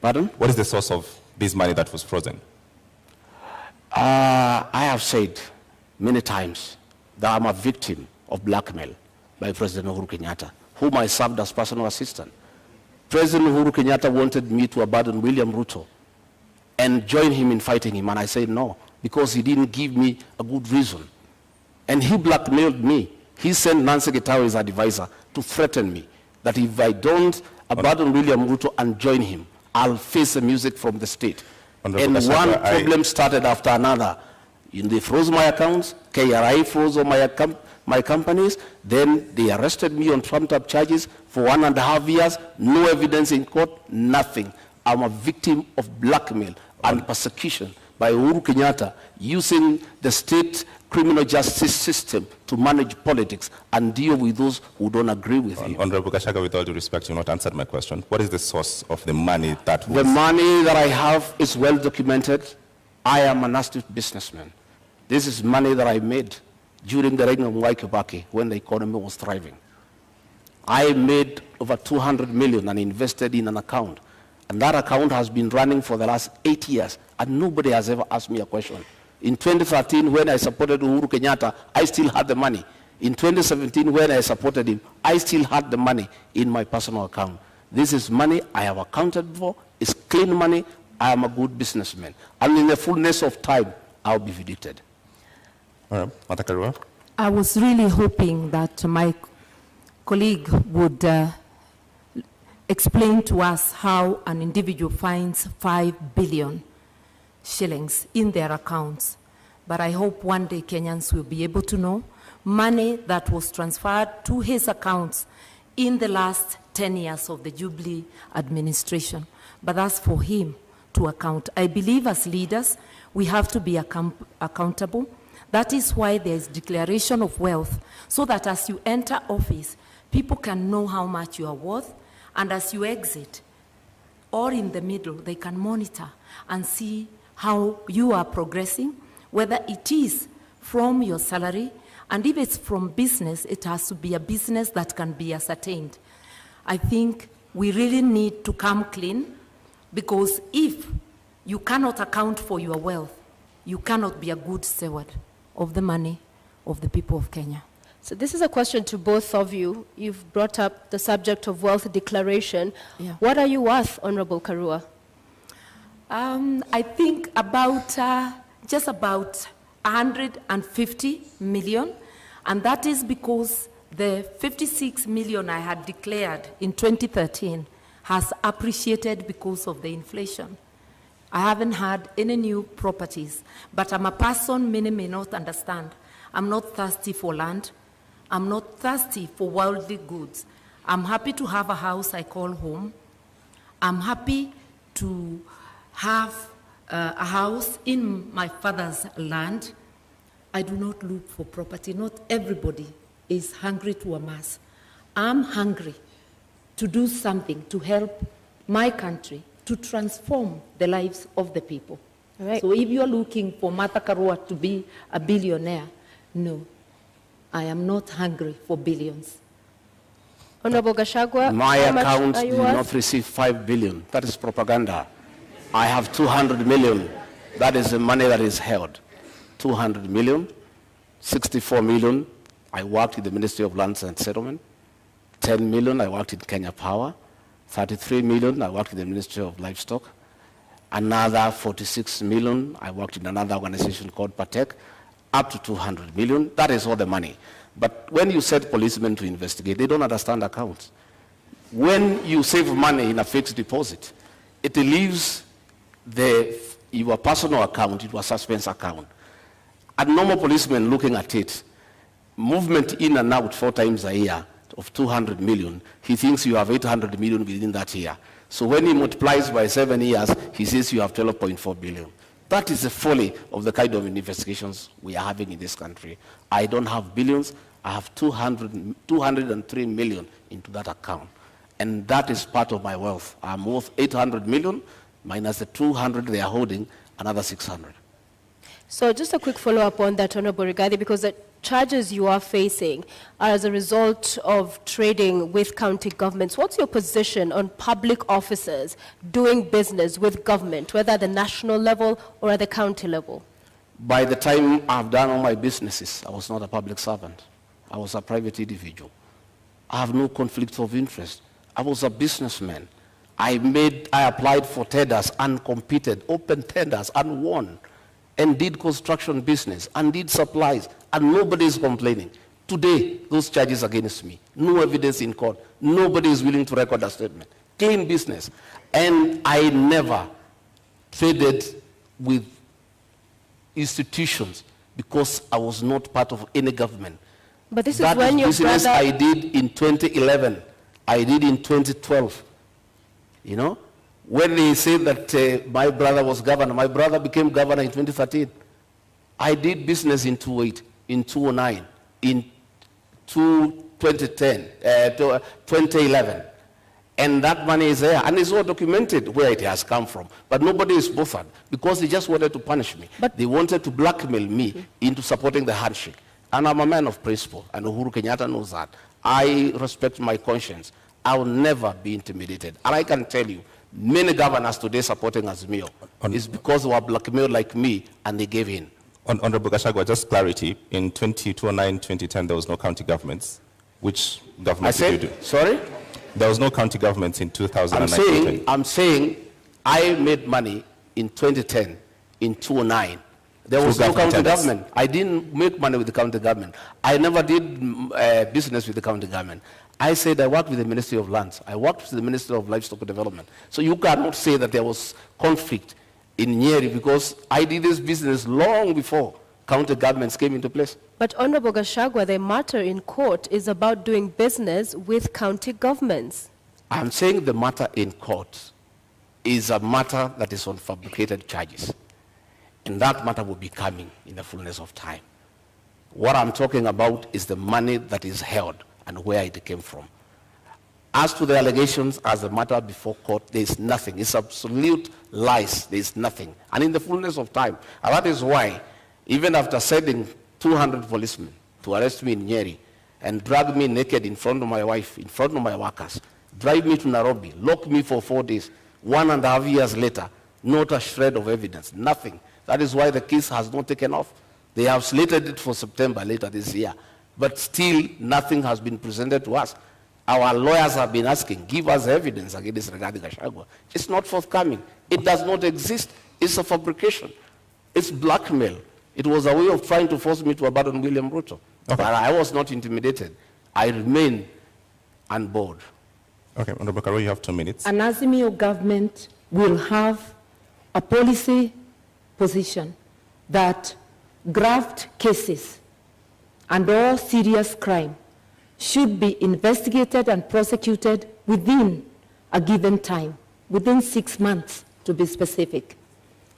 C: Pardon?
A: What is the source of this money that was frozen?
C: I have said many times that I'm a victim of blackmail by President Uhuru Kenyatta, whom I served as personal assistant. President Uhuru Kenyatta wanted me to abandon William Ruto and join him in fighting him, and I said no, because he didn't give me a good reason. And he blackmailed me. He sent Nancy Gitawe, his advisor, to threaten me that if I don't abandon William Ruto and join him, I'll face the music from the state. And one problem started after another. They froze my accounts, KRI froze all my companies, then they arrested me on trumped-up charges for 1.5 years, no evidence in court, nothing. I'm a victim of blackmail and persecution by Uhuru Kenyatta using the state criminal justice system to manage politics and deal with those who don't agree with him.
A: Honorable Gachagua, with all due respect, you've not answered my question. What is the source of the money that was...
C: The money that I have is well documented. I am an astute businessman. This is money that I made during the reign of Mwai Kibaki when the economy was thriving. I made over 200 million and invested in an account. And that account has been running for the last 8 years, and nobody has ever asked me a question. In 2013, when I supported Uhuru Kenyatta, I still had the money. In 2017, when I supported him, I still had the money in my personal account. This is money I have accounted for. It's clean money. I am a good businessman. And in the fullness of time, I'll be vindicated.
A: All right, Mata Karua.
D: I was really hoping that my colleague would explain to us how an individual finds 5 billion shillings in their accounts. But I hope one day Kenyans will be able to know money that was transferred to his accounts in the last 10 years of the Jubilee administration. But that's for him to account. I believe as leaders, we have to be accountable. That is why there is declaration of wealth, so that as you enter office, people can know how much you are worth, and as you exit, or in the middle, they can monitor and see how you are progressing, whether it is from your salary, and if it's from business, it has to be a business that can be ascertained. I think we really need to come clean, because if you cannot account for your wealth, you cannot be a good steward of the money of the people of Kenya.
B: So this is a question to both of you. You've brought up the subject of wealth declaration. Yeah. What are you worth, Honorable Karua?
D: I think about just about 150 million, and that is because the 56 million I had declared in 2013 has appreciated because of the inflation. I haven't had any new properties, but I'm a person many may not understand. I'm not thirsty for land. I'm not thirsty for worldly goods. I'm happy to have a house I call home. I'm happy to have a house in my father's land. I do not look for property. Not everybody is hungry to amass. I'm hungry to do something to help my country to transform the lives of the people.
B: Right.
D: So if you're looking for Martha Karua to be a billionaire, no, I am not hungry for billions.
B: Honorable Gachagua,
C: my account did not receive 5 billion. That is propaganda. I have 200 million. That is the money that is held. 200 million, 64 million, I worked in the Ministry of Lands and Settlement. 10 million, I worked in Kenya Power. 33 million, I worked in the Ministry of Livestock. Another 46 million, I worked in another organization called Patek. Up to 200 million, that is all the money. But when you set policemen to investigate, they don't understand accounts. When you save money in a fixed deposit, it leaves your personal account into a suspense account. A normal policeman looking at it, movement in and out 4 times a year of 200 million, he thinks you have 800 million within that year. So when he multiplies by 7 years, he says you have 12.4 billion. That is the folly of the kind of investigations we are having in this country. I don't have billions. I have 203 million into that account. And that is part of my wealth. I'm worth 800 million minus the 200 they are holding, another 600.
B: So just a quick follow-up on that, Honorable Rigathi, because the charges you are facing are as a result of trading with county governments. What's your position on public officers doing business with government, whether at the national level or at the county level?
C: By the time I've done all my businesses, I was not a public servant. I was a private individual. I have no conflict of interest. I was a businessman. I applied for tenders and competed, open tenders and won, and did construction business and did supplies, and nobody is complaining. Today, those charges against me, no evidence in court, nobody is willing to record a statement. Clean business. And I never traded with institutions because I was not part of any government.
B: But this is when your
C: business
B: brother...
C: I did in 2011. I did in 2012. You know, when they say that my brother was governor, my brother became governor in 2013. I did business in 2008, in 2009, in 2011. And that money is there, and it's all documented where it has come from. But nobody is bothered because they just wanted to punish me. But they wanted to blackmail me into supporting the handshake. And I'm a man of principle, and Uhuru Kenyatta knows that. I respect my conscience. I will never be intimidated. And I can tell you, many governors today supporting Azimio is because they were blackmailed like me, and they gave in.
A: Honorable Gachagua, just clarity. In 2009, 2010, there was no county governments. Which government did you do?
C: Sorry?
A: There was no county governments in 2009.
C: I'm saying I made money in 2010, in 2009. There was no county government. I didn't make money with the county government. I never did business with the county government. I said I worked with the Ministry of Lands. I worked with the Ministry of Livestock Development. So you cannot say that there was conflict in Nyeri because I did this business long before county governments came into place.
B: But Honorable Gachagua, the matter in court is about doing business with county governments.
C: I'm saying the matter in court is a matter that is on fabricated charges. And that matter will be coming in the fullness of time. What I'm talking about is the money that is held and where it came from. As to the allegations as a matter before court, there is nothing. It's absolute lies. There is nothing. And in the fullness of time, and that is why, even after sending 200 policemen to arrest me in Nyeri and drag me naked in front of my wife, in front of my workers, drive me to Nairobi, lock me for 4 days, 1.5 years later, not a shred of evidence, nothing. That is why the case has not taken off. They have slated it for September later this year. But still, nothing has been presented to us. Our lawyers have been asking, give us evidence against Rigathi Gachagua. It's not forthcoming. It does not exist. It's a fabrication. It's blackmail. It was a way of trying to force me to abandon William Ruto. Okay. But I was not intimidated. I remain on board.
A: Okay, Honorable Karo, you have 2 minutes.
D: An Azimio government will have a policy position that graft cases and all serious crime should be investigated and prosecuted within a given time, within 6 months to be specific,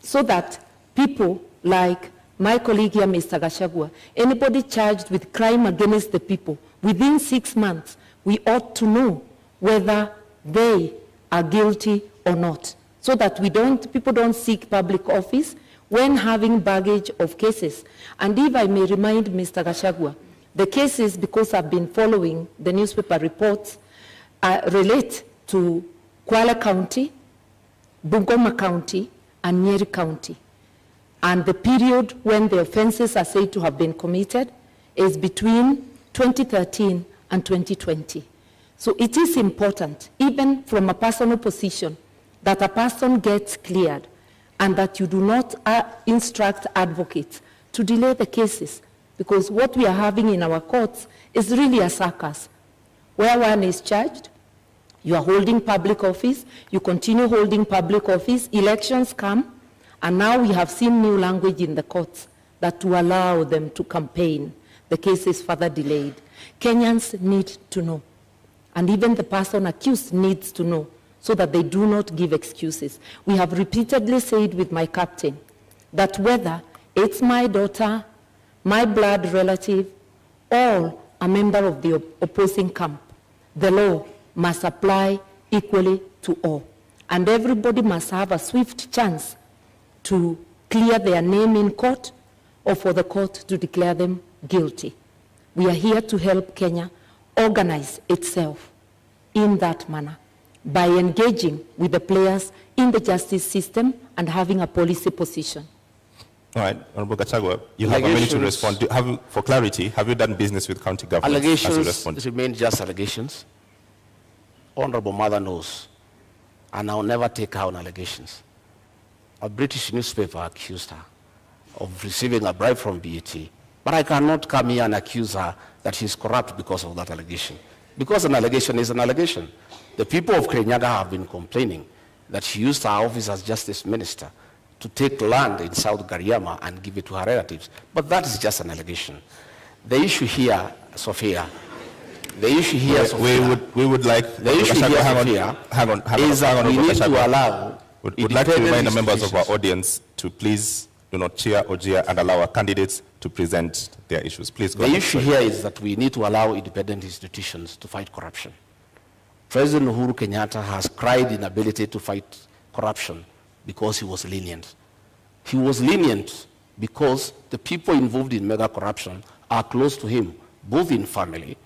D: so that people like my colleague here, Mr. Gachagua, anybody charged with crime against the people, within 6 months, we ought to know whether they are guilty or not, so that people don't seek public office when having baggage of cases. And if I may remind Mr. Gachagua, the cases, because I've been following the newspaper reports, relate to Kwale County, Bungoma County, and Nyeri County. And the period when the offenses are said to have been committed is between 2013 and 2020. So it is important, even from a personal position, that a person gets cleared and that you do not instruct advocates to delay the cases, because what we are having in our courts is really a circus, where one is charged, you are holding public office, you continue holding public office, elections come, and now we have seen new language in the courts that to allow them to campaign, the case is further delayed. Kenyans need to know, and even the person accused needs to know, so that they do not give excuses. We have repeatedly said with my captain that whether it's my daughter, my blood relative, or a member of the opposing camp, the law must apply equally to all. And everybody must have a swift chance to clear their name in court or for the court to declare them guilty. We are here to help Kenya organize itself in that manner by engaging with the players in the justice system and having a policy position.
A: All right, Honorable Gachagua, you have a minute to respond. For clarity, have you done business with county government?
C: Allegations remain just allegations. Honorable Mother knows, and I'll never take her on allegations. A British newspaper accused her of receiving a bribe from BET, but I cannot come here and accuse her that she's corrupt because of that allegation. Because an allegation is an allegation. The people of Kirinyaga have been complaining that she used her office as justice minister to take land in South Gariama and give it to her relatives. But that is just an allegation. The issue here, Sophia, we would like the issue here, Sophia, is that we need to allow.
A: We'd like to remind the members of our audience to please do not cheer or jeer and allow our candidates to present their issues. Please go ahead.
C: The issue here is that we need to allow independent institutions to fight corruption. President Uhuru Kenyatta has cried inability to fight corruption because he was lenient. He was lenient because the people involved in mega corruption are close to him, both in family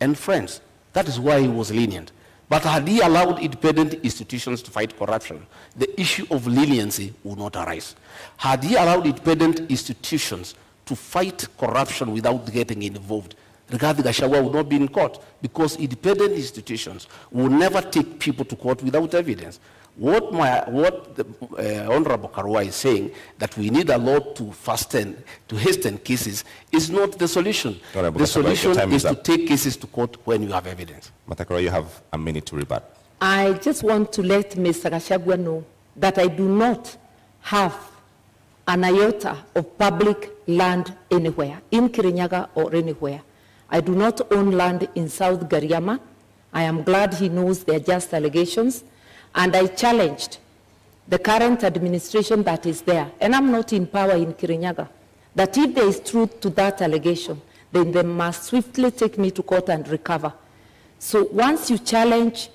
C: and friends. That is why he was lenient. But had he allowed independent institutions to fight corruption, the issue of leniency would not arise. Had he allowed independent institutions to fight corruption without getting involved, Rigathi Gachagua would not be in court, because independent institutions will never take people to court without evidence. What the Honorable Karua is saying, that we need a law to hasten cases, is not the solution. The solution is to take cases to court when you have evidence.
A: Matakara, you have a minute to rebut.
D: I just want to let Mr. Gachagua know that I do not have an iota of public land anywhere, in Kirinyaga or anywhere. I do not own land in South Gariama. I am glad he knows they are just allegations. And I challenged the current administration that is there, and I'm not in power in Kirinyaga, that if there is truth to that allegation, then they must swiftly take me to court and recover. So once you challenge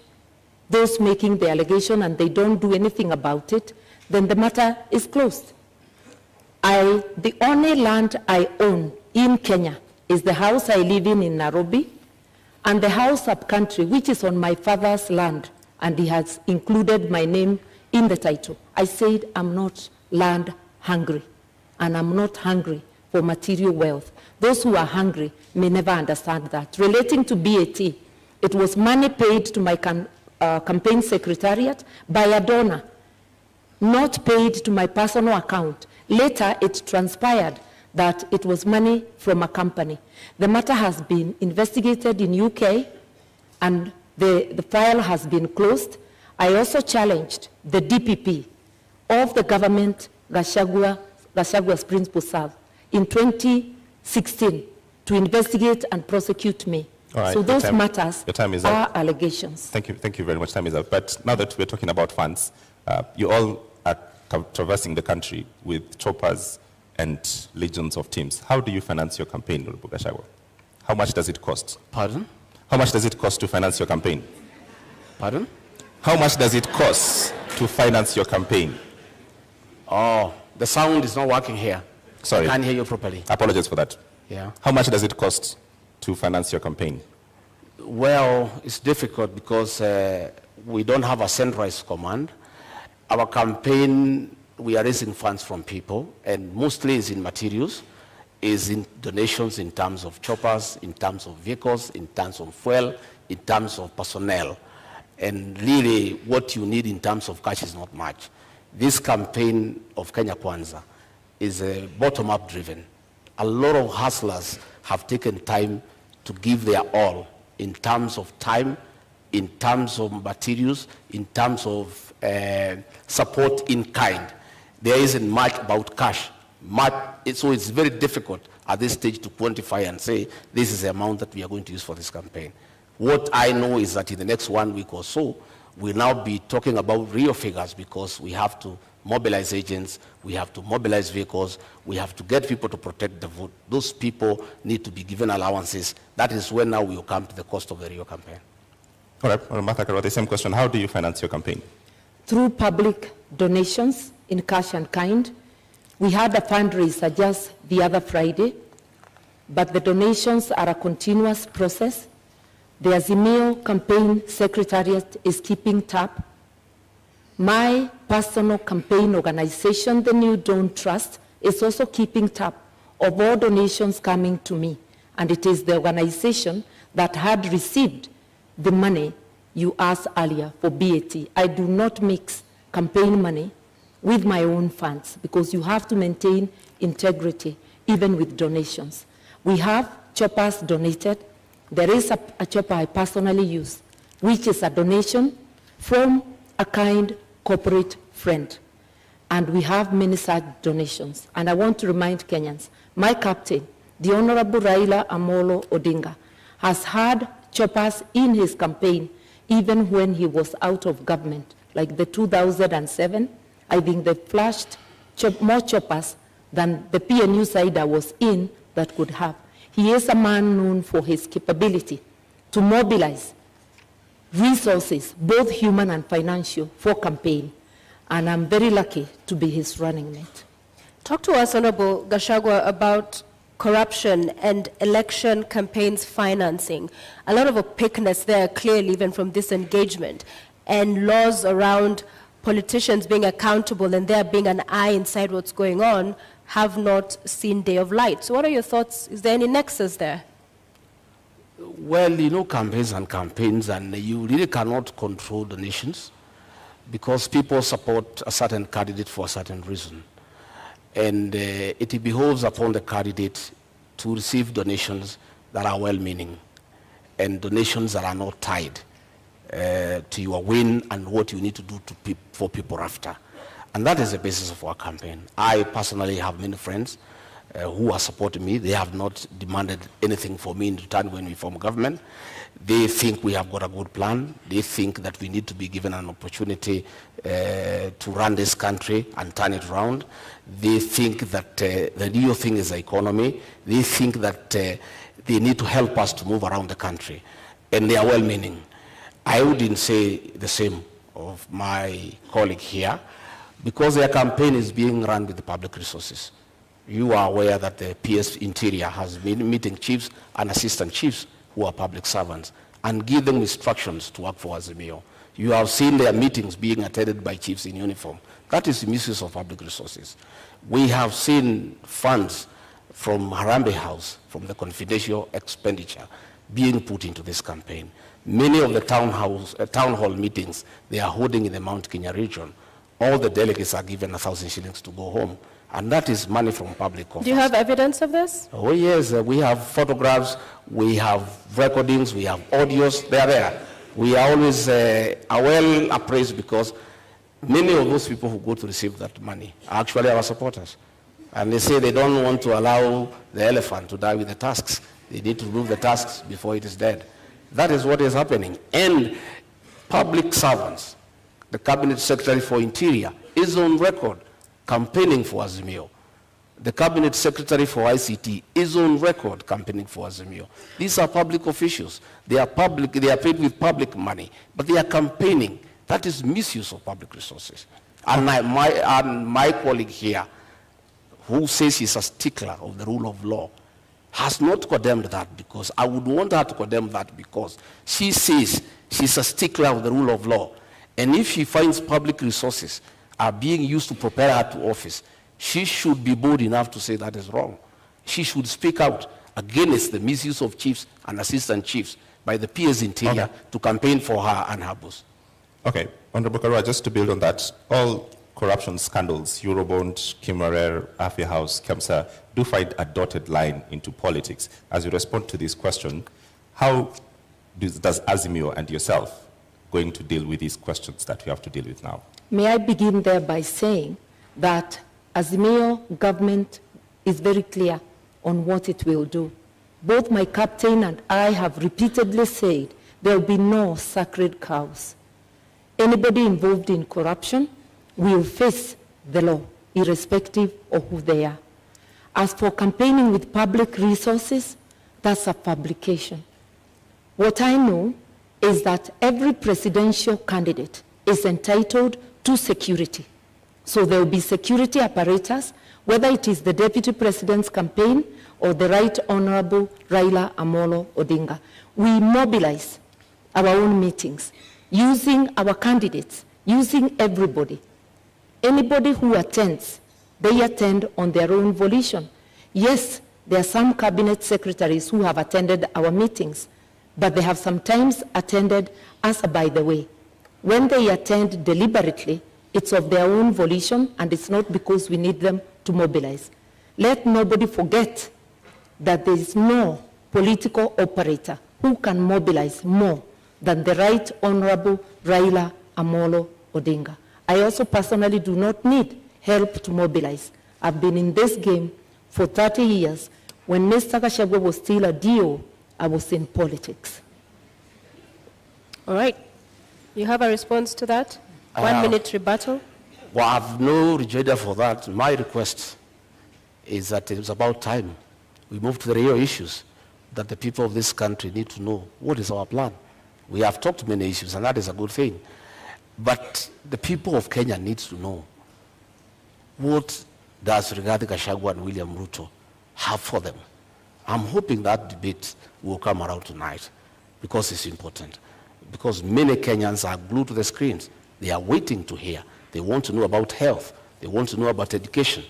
D: those making the allegation and they don't do anything about it, then the matter is closed. The only land I own in Kenya is the house I live in Nairobi, and the house up country, which is on my father's land, and he has included my name in the title. I said I'm not land hungry, and I'm not hungry for material wealth. Those who are hungry may never understand that. Relating to BAT, it was money paid to my campaign secretariat by a donor, not paid to my personal account. Later, it transpired that it was money from a company. The matter has been investigated in UK, and the file has been closed. I also challenged the DPP of the government, Gachagua's principal serve, in 2016 to investigate and prosecute me.
A: Right,
D: so those matters are allegations.
A: Thank you very much. Time is up. But now that we're talking about funds, you all are traversing the country with choppers and legions of teams. How do you finance your campaign, Honorable Gachagua? How much does it cost?
C: Pardon?
A: How much does it cost to finance your campaign?
C: Pardon?
A: How much does it cost to finance your campaign?
C: Oh, the sound is not working here.
A: Sorry.
C: I can't hear you properly.
A: I apologize for that.
C: Yeah.
A: How much does it cost to finance your campaign?
C: Well, it's difficult because we don't have a centralized command. Our campaign, we are raising funds from people, and mostly is in materials, is in donations in terms of choppers, in terms of vehicles, in terms of fuel, in terms of personnel. And really, what you need in terms of cash is not much. This campaign of Kenya Kwanza is bottom-up driven. A lot of hustlers have taken time to give their all in terms of time, in terms of materials, in terms of support in kind. There isn't much about cash. So it's very difficult at this stage to quantify and say, this is the amount that we are going to use for this campaign. What I know is that in the next 1 week or so, We'll now be talking about real figures because we have to mobilize agents, we have to mobilize vehicles, we have to get people to protect the vote. Those people need to be given allowances. That is when now we will come to the cost of the real campaign.
A: All right, well, Martha Karua, the same question. How do you finance your campaign?
D: Through public donations in cash and kind. We had a fundraiser just the other Friday, but the donations are a continuous process. The Azimio campaign secretariat is keeping tab. My personal campaign organization, the New Dawn Trust, is also keeping tab of all donations coming to me. And it is the organization that had received the money you asked earlier for BAT. I do not mix campaign money with my own funds because you have to maintain integrity even with donations. We have choppers donated. There is a chopper I personally use, which is a donation from a kind corporate friend. And we have many such donations. And I want to remind Kenyans, my captain, the Honorable Raila Amolo Odinga, has had choppers in his campaign even when he was out of government. Like the 2007, I think they flashed more choppers than the PNU side I was in that could have. He is a man known for his capability to mobilize resources, both human and financial, for campaign. And I'm very lucky to be his running mate.
B: Talk to us, Honorable Gachagua, about corruption and election campaigns financing. A lot of opaqueness there, clearly, even from this engagement, and laws around politicians being accountable and there being an eye inside what's going on have not seen day of light. So what are your thoughts? Is there any nexus there?
C: Well, you know, campaigns, and you really cannot control the nations because people support a certain candidate for a certain reason. And it behoves upon the candidate to receive donations that are well-meaning and donations that are not tied to your win and what you need to do for people after. And that is the basis of our campaign. I personally have many friends who are supporting me. They have not demanded anything for me in return when we form government. They think we have got a good plan. They think that we need to be given an opportunity to run this country and turn it around. They think that the real thing is the economy. They think that they need to help us to move around the country. And they are well-meaning. I wouldn't say the same of my colleague here because their campaign is being run with the public resources. You are aware that the PS Interior has been meeting chiefs and assistant chiefs who are public servants and give them instructions to work for Azimio. You have seen their meetings being attended by chiefs in uniform. That is the misuse of public resources. We have seen funds from Harambee House, from the confidential expenditure, being put into this campaign. Many of the town hall meetings they are holding in the Mount Kenya region, all the delegates are given 1,000 shillings to go home. And that is money from public coffers.
B: Do you have evidence of this?
C: Oh yes, we have photographs, we have recordings, we have audios, they are there. We are always well appraised because many of those people who go to receive that money are actually our supporters. And they say they don't want to allow the elephant to die with the tusks. They need to remove the tusks before it is dead. That is what is happening. And public servants, the Cabinet Secretary for Interior, is on record campaigning for Azimio. The Cabinet Secretary for ICT is on record campaigning for Azimio. These are public officials. They are public, they are paid with public money, but they are campaigning. That is misuse of public resources. And my colleague here, who says he's a stickler of the rule of law, has not condemned that because I would want her to condemn that because she says she's a stickler of the rule of law. And if she finds public resources are being used to prepare her to office, she should be bold enough to say that is wrong. She should speak out against the misuse of chiefs and assistant chiefs by the PS Interior to campaign for her and her boss.
A: Okay, Honorable Karua, just to build on that, all corruption scandals, Eurobond, Kimarer, Afia House, Kemsa, do find a dotted line into politics. As you respond to this question, how does Azimio and yourself going to deal with these questions that you have to deal with now?
D: May I begin there by saying that Azimio government is very clear on what it will do. Both my captain and I have repeatedly said there will be no sacred cows. anybody involved in corruption will face the law, irrespective of who they are. As for campaigning with public resources, that's a fabrication. What I know is that every presidential candidate is entitled to security. So there will be security apparatus, whether it is the Deputy President's campaign or the Right Honorable Raila Amolo Odinga. We mobilize our own meetings, using our candidates, using everybody. Anybody who attends, they attend on their own volition. Yes, there are some cabinet secretaries who have attended our meetings, but they have sometimes attended as a by the way. When they attend deliberately, it's of their own volition, and it's not because we need them to mobilize. Let nobody forget that there is no political operator who can mobilize more than the Right Honorable Raila Amolo Odinga. I also personally do not need help to mobilize. I've been in this game for 30 years. When Mr. Gachagua was still a DO, I was in politics.
B: All right. You have a response to that? 1 minute rebuttal.
C: Well, I have no rejoinder for that. My request is that it was about time we move to the real issues that the people of this country need to know. What is our plan? We have talked many issues, and that is a good thing. But the people of Kenya need to know, what does Rigathi Gachagua and William Ruto have for them? I'm hoping that debate will come around tonight, because it's important. Because many Kenyans are glued to the screens. They are waiting to hear. They want to know about health. They want to know about education.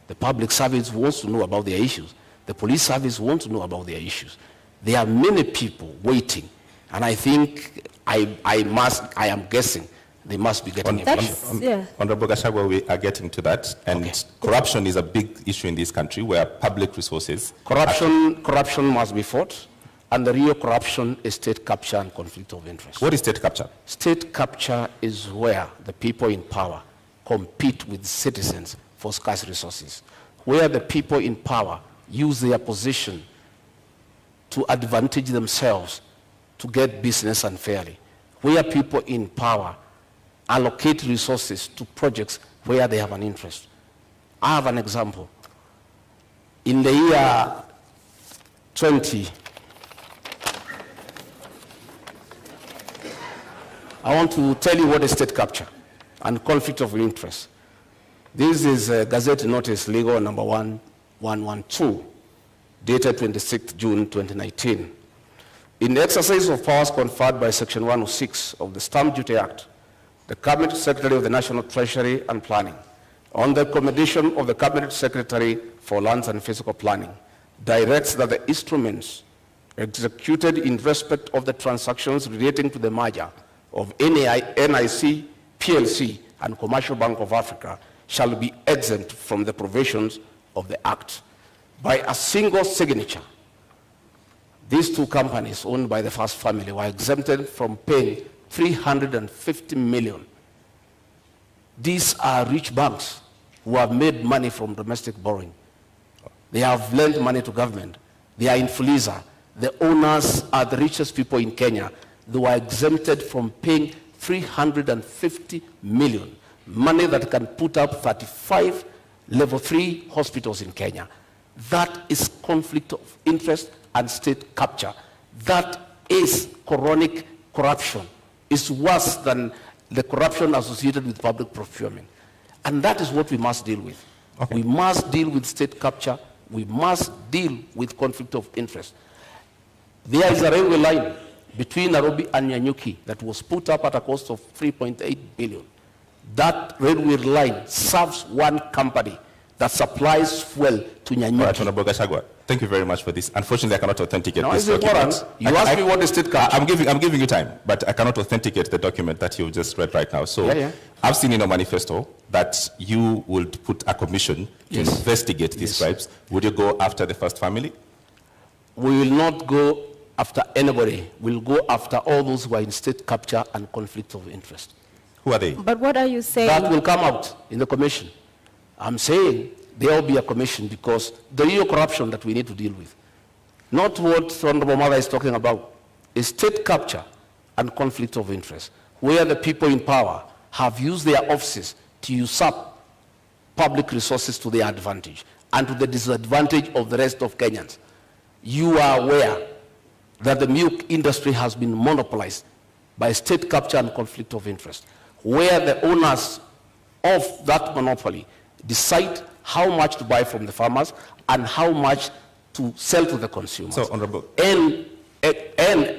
C: The public service wants to know about their issues. The police service wants to know about their issues. There are many people waiting. And I think, I am guessing, they must be getting information.
B: Yeah.
A: Honorable Gachagua, we are getting to that. And okay. Corruption is a big issue in this country, where public resources...
C: Corruption must be fought. And the real corruption is state capture and conflict of interest.
A: What is state capture? State
C: capture is where the people in power compete with citizens for scarce resources, where the people in power use their position to advantage themselves to get business unfairly, where people in power allocate resources to projects where they have an interest. I have an example. In the year 20, I want to tell you what is state capture and conflict of interest. This is Gazette Notice Legal number 1112, dated 26th June 2019. In the exercise of powers conferred by Section 106 of the Stamp Duty Act, the Cabinet Secretary of the National Treasury and Planning, on the recommendation of the Cabinet Secretary for Lands and Physical Planning, directs that the instruments executed in respect of the transactions relating to the merger of NIC, PLC, and Commercial Bank of Africa shall be exempt from the provisions of the Act. By a single signature, these two companies owned by the first family were exempted from paying 350 million. These are rich banks who have made money from domestic borrowing. They have lent money to government. They are in Fuliza. The owners are the richest people in Kenya. They were exempted from paying 350 million, money that can put up 35 level 3 hospitals in Kenya. That is conflict of interest and state capture. That is chronic corruption. It's worse than the corruption associated with public procurement. And that is what we must deal with. Okay. We must deal with state capture. We must deal with conflict of interest. There is a railway line between Nairobi and Nyanyuki that was put up at a cost of 3.8 billion. That railway line serves one company that supplies fuel to Nyanyuki.
A: All right, Honorable Gachagua, thank you very much for this. Unfortunately, I cannot authenticate this
C: document. You asked me what is state capture.
A: I'm giving you time, but I cannot authenticate the document that you just read right now. So I've seen in your manifesto that you would put a commission to investigate these bribes. Would you go after the first family?
C: We will not go after anybody. We'll go after all those who are in state capture and conflict of interest.
A: Who are they?
B: But what are you saying?
C: That will come out in the commission. I'm saying there will be a commission because the real corruption that we need to deal with, not what Honorable Mother is talking about, is state capture and conflict of interest, where the people in power have used their offices to usurp public resources to their advantage and to the disadvantage of the rest of Kenyans. You are aware that the milk industry has been monopolized by state capture and conflict of interest, where the owners of that monopoly decide how much to buy from the farmers and how much to sell to the consumers.
A: So, Honorable.
C: And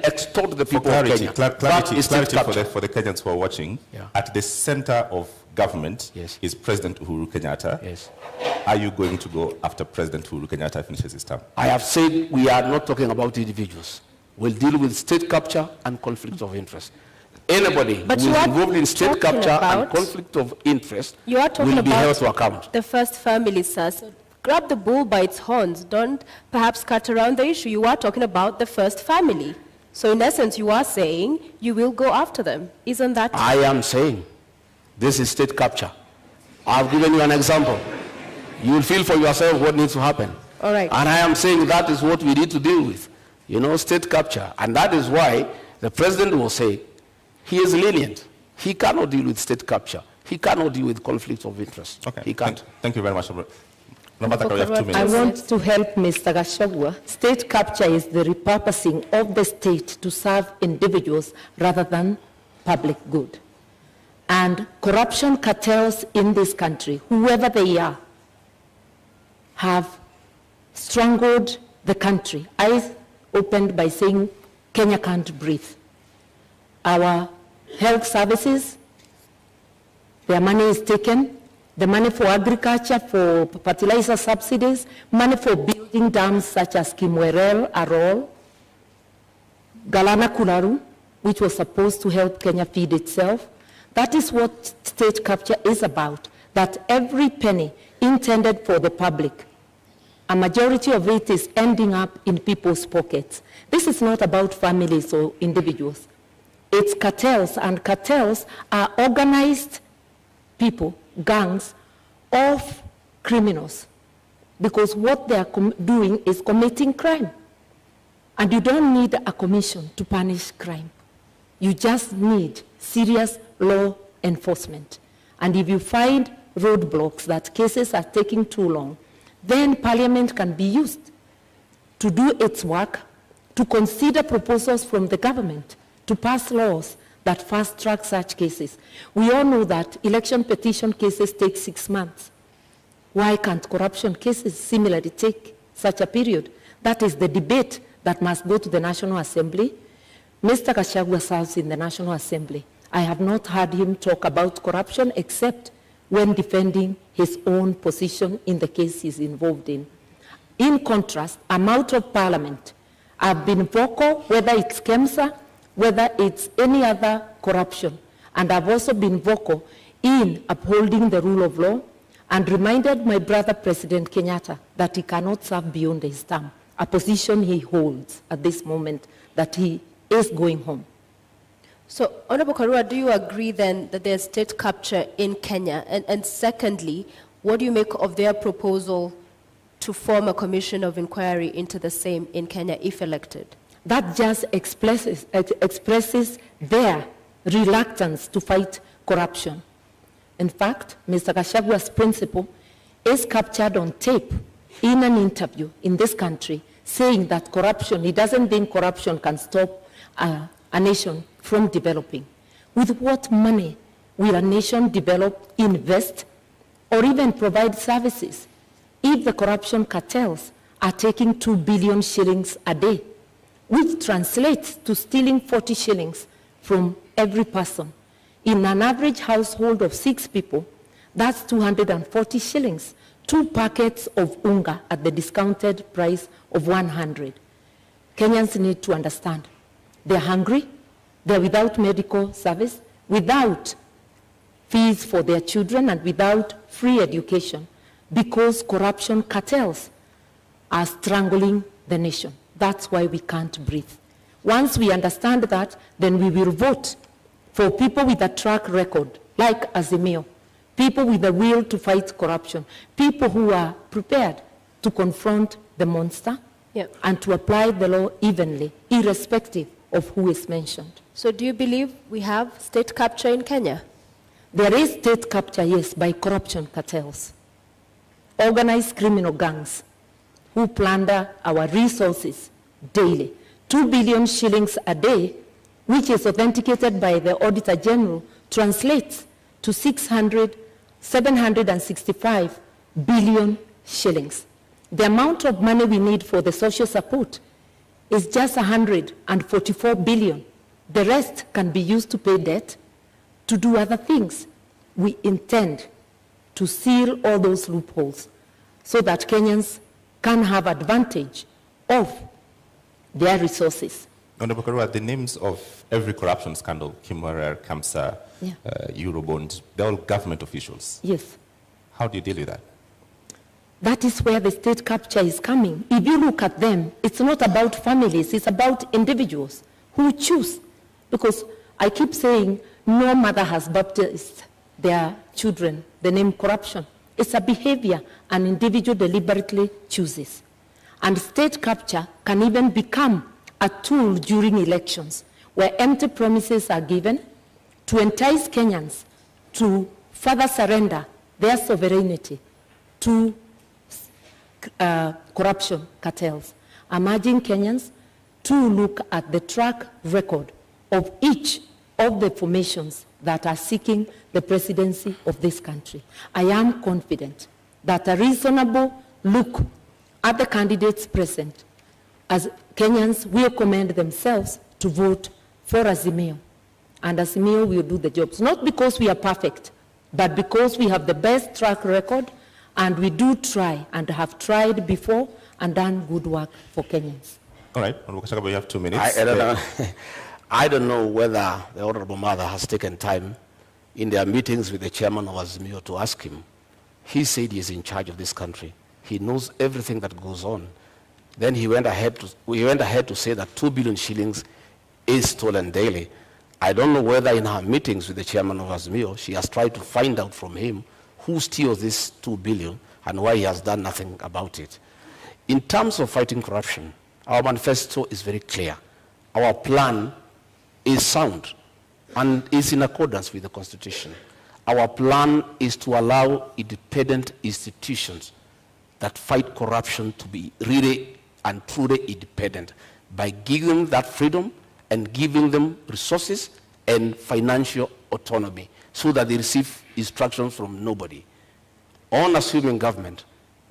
C: extort the people of Kenya.
A: Clarity for the Kenyans who are watching.
C: Yeah.
A: At the center of government
C: Yes.
A: is President Uhuru Kenyatta.
C: Yes.
A: Are you going to go after President Uhuru Kenyatta finishes his term?
C: I have said we are not talking about individuals. We'll deal with state capture and conflict of interest. Anybody
B: But
C: who
B: you
C: is
B: are
C: involved in state
B: talking
C: capture and
B: about-
C: conflict of interest
B: You are talking
C: will be held
B: about
C: to account.
B: the first family, sir. So grab the bull by its horns. Don't perhaps cut around the issue. You are talking about the first family. So in essence, you are saying you will go after them. Isn't that?
C: I am saying this is state capture. I've given you an example. You will feel for yourself what needs to happen.
B: All right.
C: And I am saying that is what we need to deal with. You know, state capture. And that is why the president will say he is lenient. He cannot deal with state capture. He cannot deal with conflicts of interest.
A: Okay.
C: He can't.
A: Thank you very much. Nabataka, we have 2
D: I
A: minutes.
D: want to help Mr. Gachagua. State capture is the repurposing of the state to serve individuals rather than public good. And corruption cartels in this country, whoever they are, have strangled the country. I opened by saying Kenya can't breathe. Our health services, their money is taken. The money for agriculture, for fertilizer subsidies, money for building dams such as Kimwerel, Arol, Galana Kularu, which was supposed to help Kenya feed itself. That is what state capture is about, that every penny intended for the public, a majority of it is ending up in people's pockets. This is not about families or individuals. It's cartels, and cartels are organized people, gangs of criminals, because what they are doing is committing crime. And you don't need a commission to punish crime. You just need serious law enforcement. And if you find roadblocks that cases are taking too long, then Parliament can be used to do its work, to consider proposals from the government, to pass laws that fast-track such cases. We all know that election petition cases take 6 months. Why can't corruption cases similarly take such a period? That is the debate that must go to the National Assembly. Mr. Gachagua serves in the National Assembly. I have not heard him talk about corruption except when defending his own position in the case he's involved in. In contrast, I'm out of Parliament. I've been vocal, whether it's KEMSA, whether it's any other corruption. And I've also been vocal in upholding the rule of law and reminded my brother, President Kenyatta, that he cannot serve beyond his term, a position he holds at this moment, that he is going home.
B: So, Honorable Karua, do you agree then that there's state capture in Kenya? And secondly, what do you make of their proposal to form a commission of inquiry into the same in Kenya if elected?
D: That just expresses their reluctance to fight corruption. In fact, Mr. Gashagua's principle is captured on tape in an interview in this country, saying that corruption, he doesn't think corruption can stop a nation from developing. With what money will a nation develop, invest, or even provide services if the corruption cartels are taking 2 billion shillings a day, which translates to stealing 40 shillings from every person? In an average household of 6 people, that's 240 shillings, 2 packets of unga at the discounted price of 100. Kenyans need to understand. They're hungry, they're without medical service, without fees for their children, and without free education, because corruption cartels are strangling the nation. That's why we can't breathe. Once we understand that, then we will vote for people with a track record, like Azimio, people with the will to fight corruption, people who are prepared to confront the monster and to apply the law evenly, irrespective of who is mentioned.
B: So do you believe we have state capture in Kenya?
D: There is state capture, yes, by corruption cartels, organized criminal gangs who plunder our resources daily. 2 billion shillings a day, which is authenticated by the Auditor General, translates to 765 billion shillings. The amount of money we need for the social support is just 144 billion. The rest can be used to pay debt, to do other things. We intend to seal all those loopholes so that Kenyans can have advantage of their resources.
A: Honorable Karua, the names of every corruption scandal, Kimwarer, Kamsa, Eurobond, they're all government officials.
D: Yes.
A: How do you deal with that?
D: That is where the state capture is coming. If you look at them, it's not about families, it's about individuals who choose. Because I keep saying, no mother has baptized their children the name corruption. It's a behavior an individual deliberately chooses. And state capture can even become a tool during elections, where empty promises are given to entice Kenyans to further surrender their sovereignty to corruption cartels. I'm urging Kenyans to look at the track record of each of the formations that are seeking the presidency of this country. I am confident that a reasonable look at the candidates present, as Kenyans will commend themselves to vote for Azimio. And Azimio will do the jobs, not because we are perfect, but because we have the best track record, and we do try and have tried before and done good work for Kenyans.
A: All right, you have 2 minutes.
C: I don't know. I don't know whether the Honorable Mother has taken time in their meetings with the chairman of Azimio to ask him. He said he is in charge of this country. He knows everything that goes on. Then he went ahead to say that 2 billion shillings is stolen daily. I don't know whether in her meetings with the chairman of Azimio, she has tried to find out from him who steals this 2 billion and why he has done nothing about it. In terms of fighting corruption, our manifesto is very clear. Our plan is sound and is in accordance with the Constitution. Our plan is to allow independent institutions that fight corruption to be really and truly independent by giving them that freedom and giving them resources and financial autonomy so that they receive instructions from nobody. On assuming government,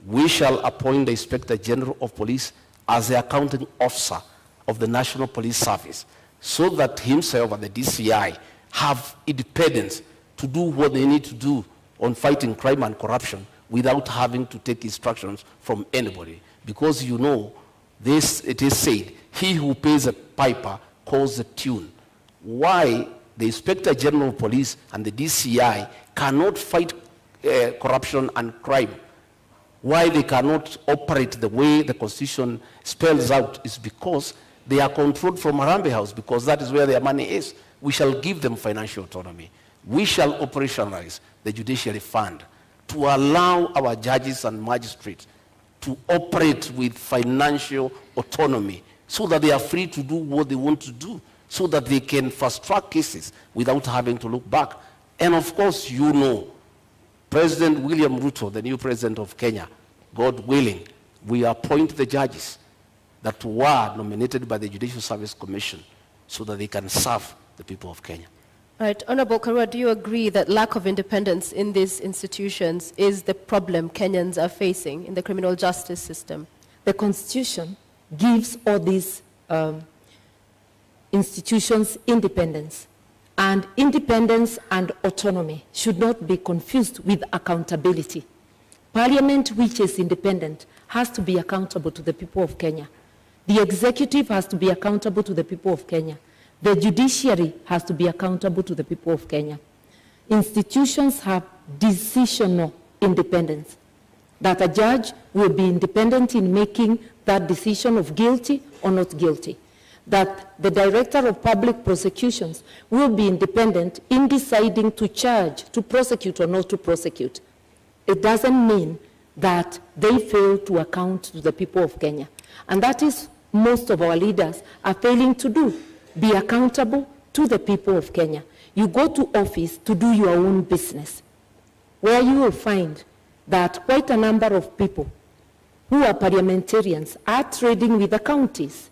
C: we shall appoint the Inspector General of Police as the accounting officer of the National Police Service so that himself and the DCI have independence to do what they need to do on fighting crime and corruption without having to take instructions from anybody. Because you know, this, it is said, he who pays a piper calls the tune. Why the Inspector General of Police and the DCI cannot fight corruption and crime, why they cannot operate the way the Constitution spells out, is because they are controlled from Harambee House, because that is where their money is. We shall give them financial autonomy. We shall operationalize the judiciary fund to allow our judges and magistrates to operate with financial autonomy so that they are free to do what they want to do, so that they can fast-track cases without having to look back. And of course, you know, President William Ruto, the new president of Kenya, God willing, we appoint the judges that were nominated by the Judicial Service Commission so that they can serve the people of Kenya.
B: All right, Honorable Karua, do you agree that lack of independence in these institutions is the problem Kenyans are facing in the criminal justice system?
D: The Constitution gives all these institutions independence. And independence and autonomy should not be confused with accountability. Parliament, which is independent, has to be accountable to the people of Kenya. The executive has to be accountable to the people of Kenya. The judiciary has to be accountable to the people of Kenya. Institutions have decisional independence, that a judge will be independent in making that decision of guilty or not guilty, that the director of public prosecutions will be independent in deciding to charge, to prosecute or not to prosecute. It doesn't mean that they fail to account to the people of Kenya. And that is most of our leaders are failing to do. Be accountable to the people of Kenya. You go to office to do your own business, where you will find that quite a number of people who are parliamentarians are trading with the counties,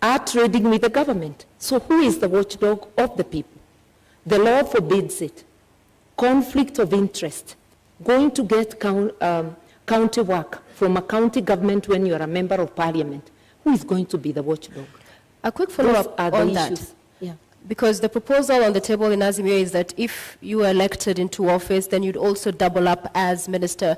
D: are trading with the government. So who is the watchdog of the people? The law forbids it. Conflict of interest. Going to get county work from a county government when you are a member of parliament. Who is going to be the watchdog?
B: A quick follow-up on that.
D: Yeah.
B: Because the proposal on the table in Azimio is that if you were elected into office, then you'd also double up as Minister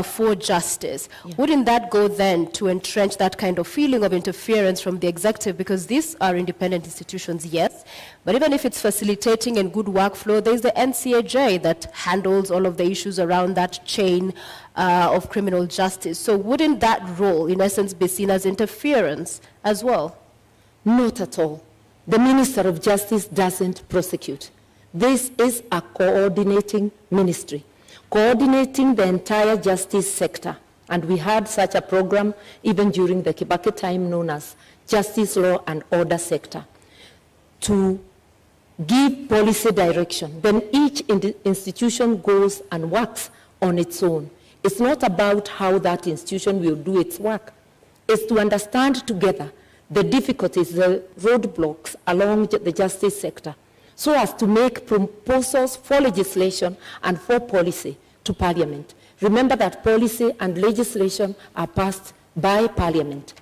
B: for Justice. Yeah. Wouldn't that go then to entrench that kind of feeling of interference from the executive? Because these are independent institutions, yes, but even if it's facilitating and good workflow, there's the NCAJ that handles all of the issues around that chain of criminal justice. So wouldn't that role, in essence, be seen as interference as well?
D: Not at all. The Minister of Justice doesn't prosecute. This is a coordinating ministry, coordinating the entire justice sector. And we had such a program even during the Kibaki time known as Justice, Law and Order Sector, to give policy direction. Then each institution goes and works on its own. It's not about how that institution will do its work. It's to understand together the difficulties, the roadblocks along the justice sector, so as to make proposals for legislation and for policy to Parliament. Remember that policy and legislation are passed by Parliament.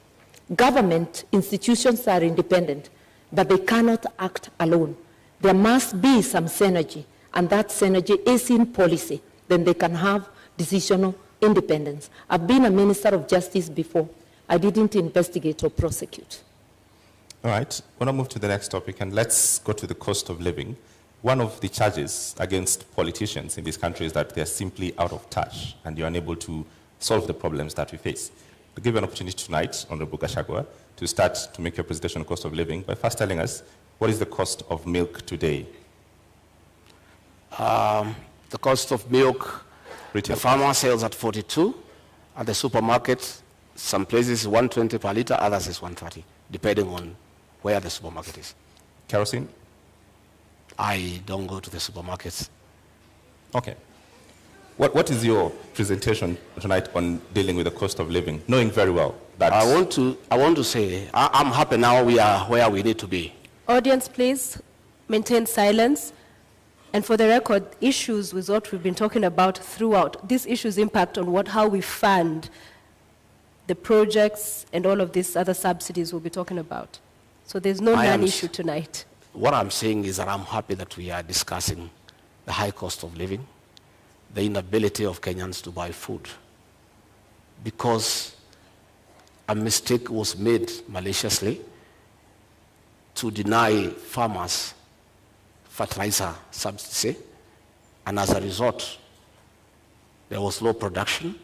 D: Government institutions are independent, but they cannot act alone. There must be some synergy, and that synergy is in policy. Then they can have decisional independence. I've been a Minister of Justice before. I didn't investigate or prosecute.
A: All right, I want to move to the next topic, and let's go to the cost of living. One of the charges against politicians in this country is that they're simply out of touch and you're unable to solve the problems that we face. I'll give you an opportunity tonight, Honorable Gachagua, to start to make your presentation on cost of living by first telling us what is the cost of milk today?
C: The cost of milk,
A: Retail.
C: The farmer sells at 42. At the supermarket, some places 120 per liter, others is 130, depending on where the supermarket is.
A: Kerosene?
C: I don't go to the supermarkets.
A: Okay. What is your presentation tonight on dealing with the cost of living, knowing very well that...
C: I want to say, I'm happy now we are where we need to be.
B: Audience, please maintain silence. And for the record, issues with what we've been talking about throughout, these issues impact on how we fund the projects and all of these other subsidies we'll be talking about. So there's no non-issue tonight.
C: What I'm saying is that I'm happy that we are discussing the high cost of living, the inability of Kenyans to buy food, because a mistake was made maliciously to deny farmers fertilizer subsidy, and as a result, there was low production,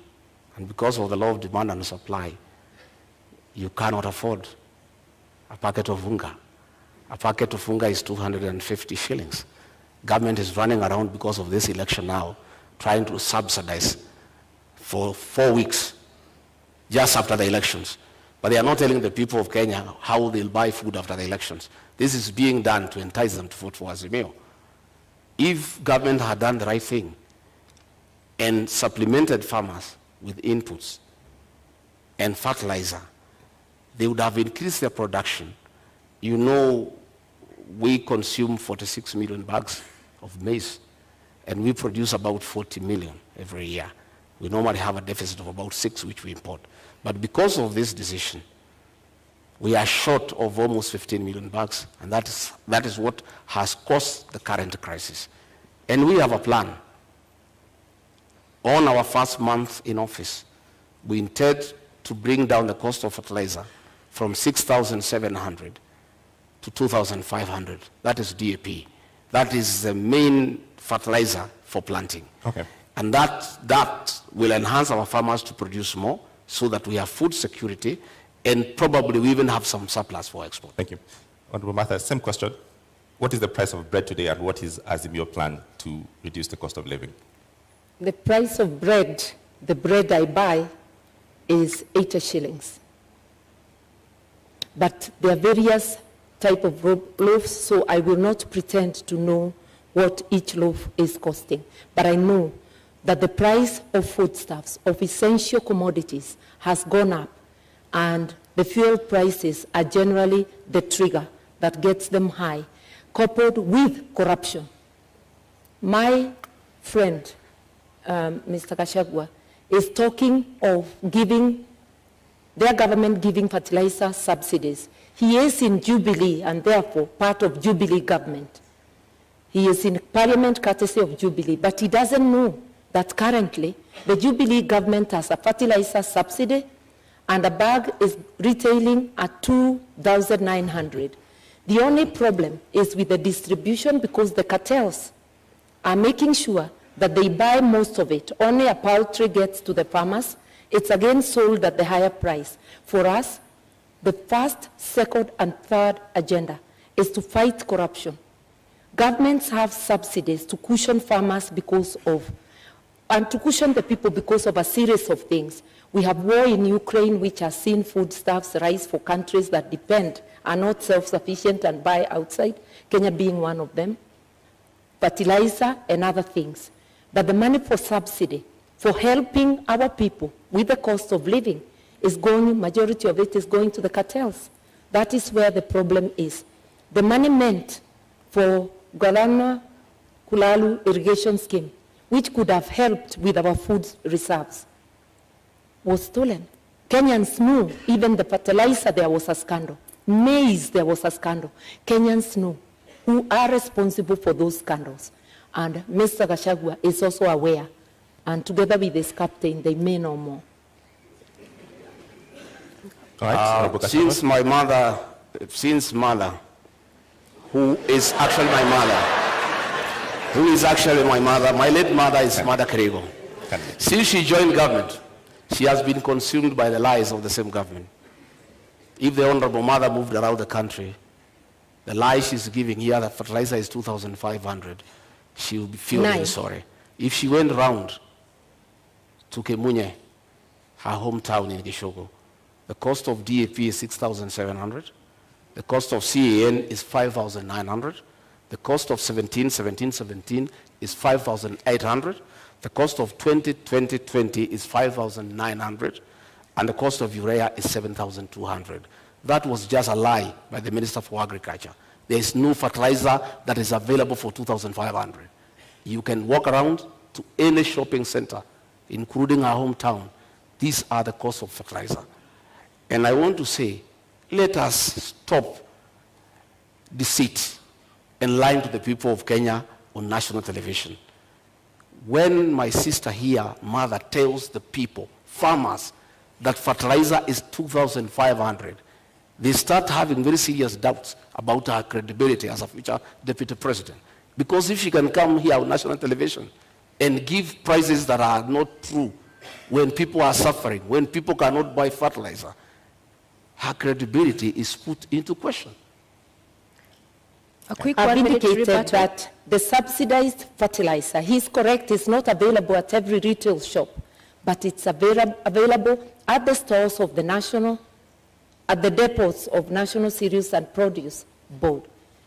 C: and because of the law of demand and supply, you cannot afford a packet of unga. A packet of unga is 250 shillings. Government is running around because of this election now, trying to subsidize for 4 weeks, just after the elections. But they are not telling the people of Kenya how they'll buy food after the elections. This is being done to entice them to vote for Azimio. If government had done the right thing and supplemented farmers with inputs and fertilizer, they would have increased their production. You know, we consume 46 million bags of maize, and we produce about 40 million every year. We normally have a deficit of about 6, which we import. But because of this decision, we are short of almost 15 million bags, and that is what has caused the current crisis. And we have a plan. On our first month in office, we intend to bring down the cost of fertilizer from 6,700 to 2,500. That is DAP. That is the main fertilizer for planting.
A: Okay.
C: And that will enhance our farmers to produce more so that we have food security, and probably we even have some surplus for export.
A: Thank you. Honorable Martha, same question. What is the price of bread today, and what is Azimio plan to reduce the cost of living?
D: The price of bread, the bread I buy, is 80 shillings. But there are various type of loaves, so I will not pretend to know what each loaf is costing. But I know that the price of foodstuffs, of essential commodities, has gone up, and the fuel prices are generally the trigger that gets them high, coupled with corruption. My friend, Mr. Gachagua, is talking of their government giving fertilizer subsidies. He is in Jubilee and therefore part of Jubilee government. He is in parliament courtesy of Jubilee, but he doesn't know that currently the Jubilee government has a fertilizer subsidy and a bag is retailing at 2,900. The only problem is with the distribution, because the cartels are making sure that they buy most of it. Only a paltry gets to the farmers. It's again sold at the higher price. For us, the first, second, and third agenda is to fight corruption. Governments have subsidies to cushion farmers and to cushion the people because of a series of things. We have war in Ukraine, which has seen foodstuffs rise for countries that are not self-sufficient and buy outside, Kenya being one of them, fertilizer and other things. But the money for subsidy, for helping our people with the cost of living, majority of it is going to the cartels. That is where the problem is. The money meant for Galana Kulalu irrigation scheme, which could have helped with our food reserves, was stolen. Kenyans knew even the fertilizer there was a scandal. Maize there was a scandal. Kenyans knew who are responsible for those scandals. And Mr. Gachagua is also aware. And together with his captain, they may know more.
A: All right.
C: Since mother, who is actually my mother, my late mother is Mother Kerigo. Since she joined government, she has been consumed by the lies of the same government. If the Honorable Mother moved around the country, the lie she's giving here, the fertilizer is 2,500, she will be feeling sorry. If she went around to Kemunye, her hometown in Gishogo, the cost of DAP is 6,700. The cost of CAN is 5,900. The cost of 17 is 5,800. The cost of 20 is 5,900. And the cost of urea is 7,200. That was just a lie by the Minister for Agriculture. There is no fertilizer that is available for 2,500. You can walk around to any shopping center, including our hometown. These are the costs of fertilizer. And I want to say, let us stop deceit and lying to the people of Kenya on national television. When my sister here, Mother, tells the people, farmers, that fertilizer is 2,500, they start having very serious doubts about her credibility as a future deputy president. Because if she can come here on national television and give prices that are not true, when people are suffering, when people cannot buy fertilizer, her credibility is put into question.
B: A quick
D: I've
B: 1 minute
D: indicated that the subsidized fertilizer, he's correct, is not available at every retail shop, but it's available at the stores of the at the depots of National Cereals and Produce Board.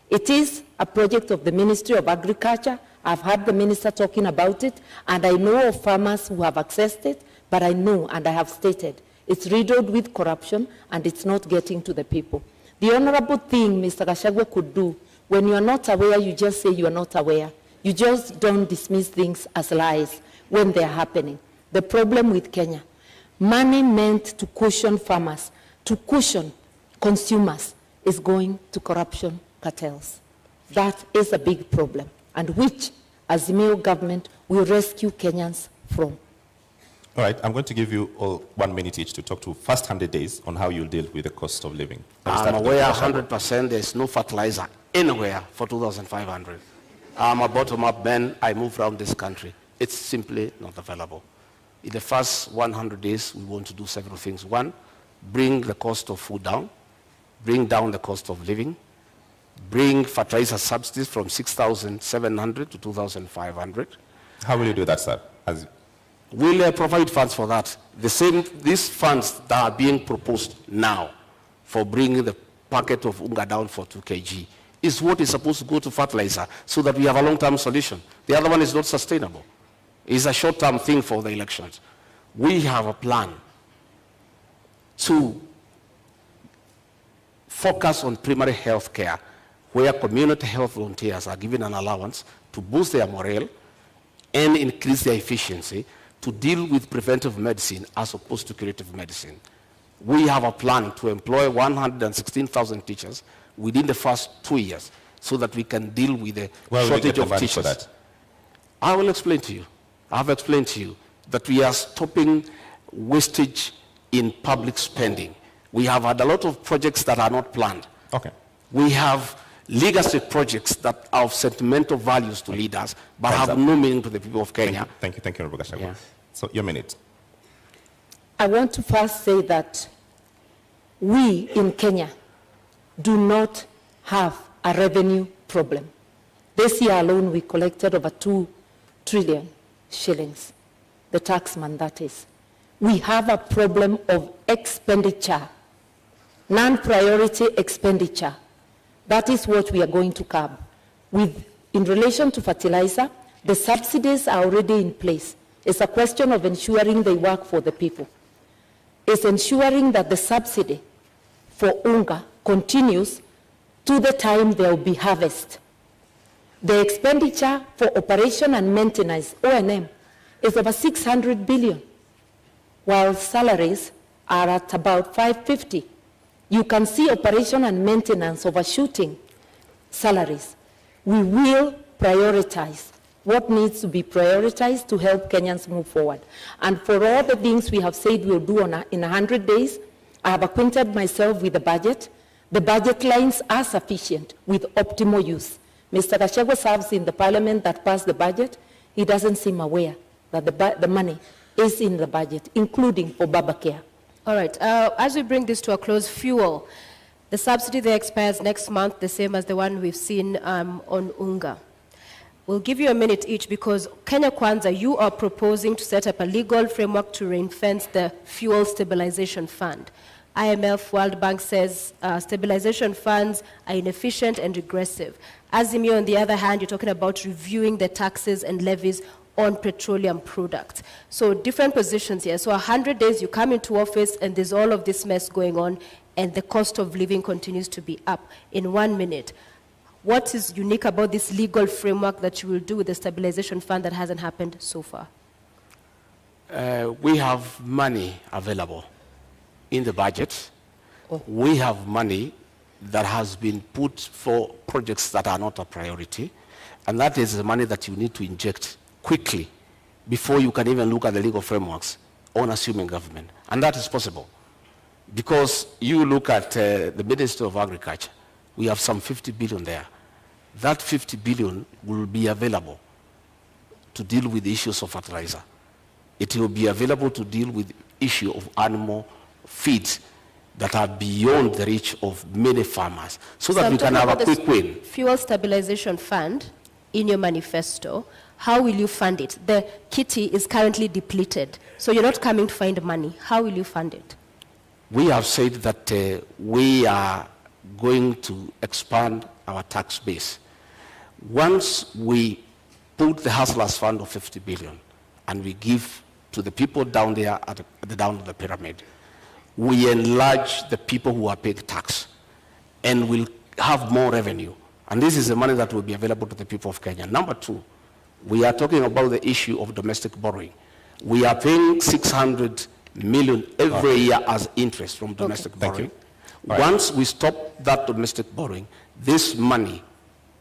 D: It is a project of the Ministry of Agriculture. I've heard the minister talking about it, and I know of farmers who have accessed it, but I know, and I have stated, it's riddled with corruption, and it's not getting to the people. The honorable thing Mr. Gachagua could do, when you are not aware, you just say you are not aware. You just don't dismiss things as lies when they are happening. The problem with Kenya, money meant to cushion farmers, to cushion consumers, is going to corruption cartels. That is a big problem, and which, as the Mayo government, will rescue Kenyans from.
A: All right, I'm going to give you all 1 minute each to talk to first 100 days on how you'll deal with the cost of living.
C: I'm aware 100% there's no fertilizer anywhere for 2,500. I'm a bottom-up man. I move around this country. It's simply not available. In the first 100 days, we want to do several things. One, bring the cost of food down, bring down the cost of living, bring fertilizer subsidies from 6,700 to 2,500.
A: How will you do that, sir?
C: We'll provide funds for that. These funds that are being proposed now for bringing the packet of unga down for 2 kg is what is supposed to go to fertilizer so that we have a long-term solution. The other one is not sustainable. It's a short-term thing for the elections. We have a plan to focus on primary health care, where community health volunteers are given an allowance to boost their morale and increase their efficiency to deal with preventive medicine as opposed to curative medicine. We have a plan to employ 116,000 teachers within the first 2 years so that we can deal with the shortage of teachers. For that? I will explain to you. I have explained to you that we are stopping wastage in public spending. We have had a lot of projects that are not planned.
A: Okay.
C: We have legacy projects that are of sentimental values to leaders, but have no meaning to the people of Kenya.
A: Thank you, Honorable Gachagua. Yeah. So, your minute.
D: I want to first say that we in Kenya do not have a revenue problem. This year alone, we collected over 2 trillion shillings, the taxman that is. We have a problem of expenditure, non-priority expenditure. That is what we are going to curb. In relation to fertilizer, the subsidies are already in place. It's a question of ensuring they work for the people. It's ensuring that the subsidy for unga continues to the time there will be harvest. The expenditure for operation and maintenance, O&M, is over 600 billion, while salaries are at about 550. You can see operation and maintenance overshooting salaries. We will prioritize what needs to be prioritized to help Kenyans move forward. And for all the things we have said we'll do in 100 days, I have acquainted myself with the budget. The budget lines are sufficient with optimal use. Mr. Gachagua serves in the parliament that passed the budget. He doesn't seem aware that the money is in the budget, including for Baba Care.
B: All right. As we bring this to a close, fuel. The subsidy there expires next month, the same as the one we've seen on unga. We'll give you a minute each because Kenya Kwanza, you are proposing to set up a legal framework to ring-fence the fuel stabilization fund. IMF, World Bank says stabilization funds are inefficient and regressive. Azimio, on the other hand, you're talking about reviewing the taxes and levies on petroleum products. So different positions here. So 100 days, you come into office and there's all of this mess going on and the cost of living continues to be up. In 1 minute, what is unique about this legal framework that you will do with the stabilization fund that hasn't happened so far?
C: We have money available in the budget. We have money that has been put for projects that are not a priority, and that is the money that you need to inject quickly before you can even look at the legal frameworks on assuming government. And that is possible because you look at the Ministry of Agriculture, we have some 50 billion there. That 50 billion will be available to deal with the issues of fertilizer. It will be available to deal with the issue of animal feeds that are beyond the reach of many farmers, so that we can have a quick win.
B: Fuel Stabilization Fund, in your manifesto, how will you fund it? The kitty is currently depleted, so you're not coming to find money. How will you fund it?
C: We have said that we are going to expand our tax base. Once we put the Hustlers Fund of 50 billion and we give to the people down there at the down of the pyramid, we enlarge the people who are paying tax and will have more revenue. And this is the money that will be available to the people of Kenya. Number two, we are talking about the issue of domestic borrowing. We are paying 600 million every year as interest from domestic borrowing. Once we stop that domestic borrowing, this money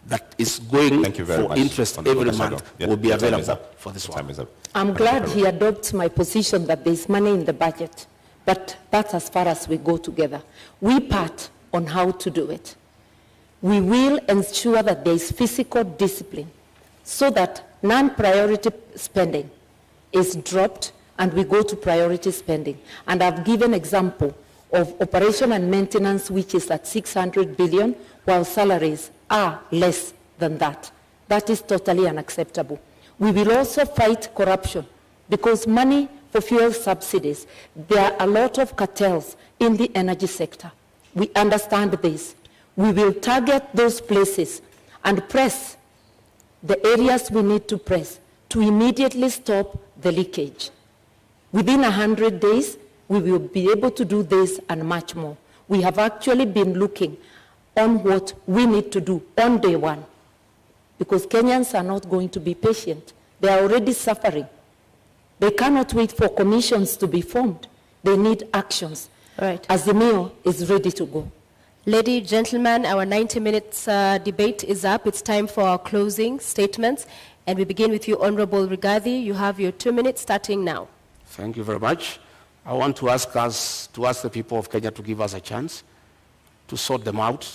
C: that is going for interest every month will be available for this one.
D: I'm glad he adopts my position that there's money in the budget, but that's as far as we go together. We part on how to do it. We will ensure that there is fiscal discipline so that non-priority spending is dropped and we go to priority spending. And I've given example of operation and maintenance, which is at 600 billion, while salaries are less than that. That is totally unacceptable. We will also fight corruption because money for fuel subsidies, there are a lot of cartels in the energy sector. we understand this. We will target those places and press the areas we need to press to immediately stop the leakage. Within 100 days, we will be able to do this and much more. We have actually been looking on what we need to do on day one, because Kenyans are not going to be patient. They are already suffering. They cannot wait for commissions to be formed. They need actions.
B: Right.
D: Azimio is ready to go.
B: Ladies, gentlemen, our 90 minutes debate is up. It's time for our closing statements. And we begin with you, Honorable Rigathi. You have your 2 minutes starting now.
C: Thank you very much. I want to ask the people of Kenya to give us a chance to sort them out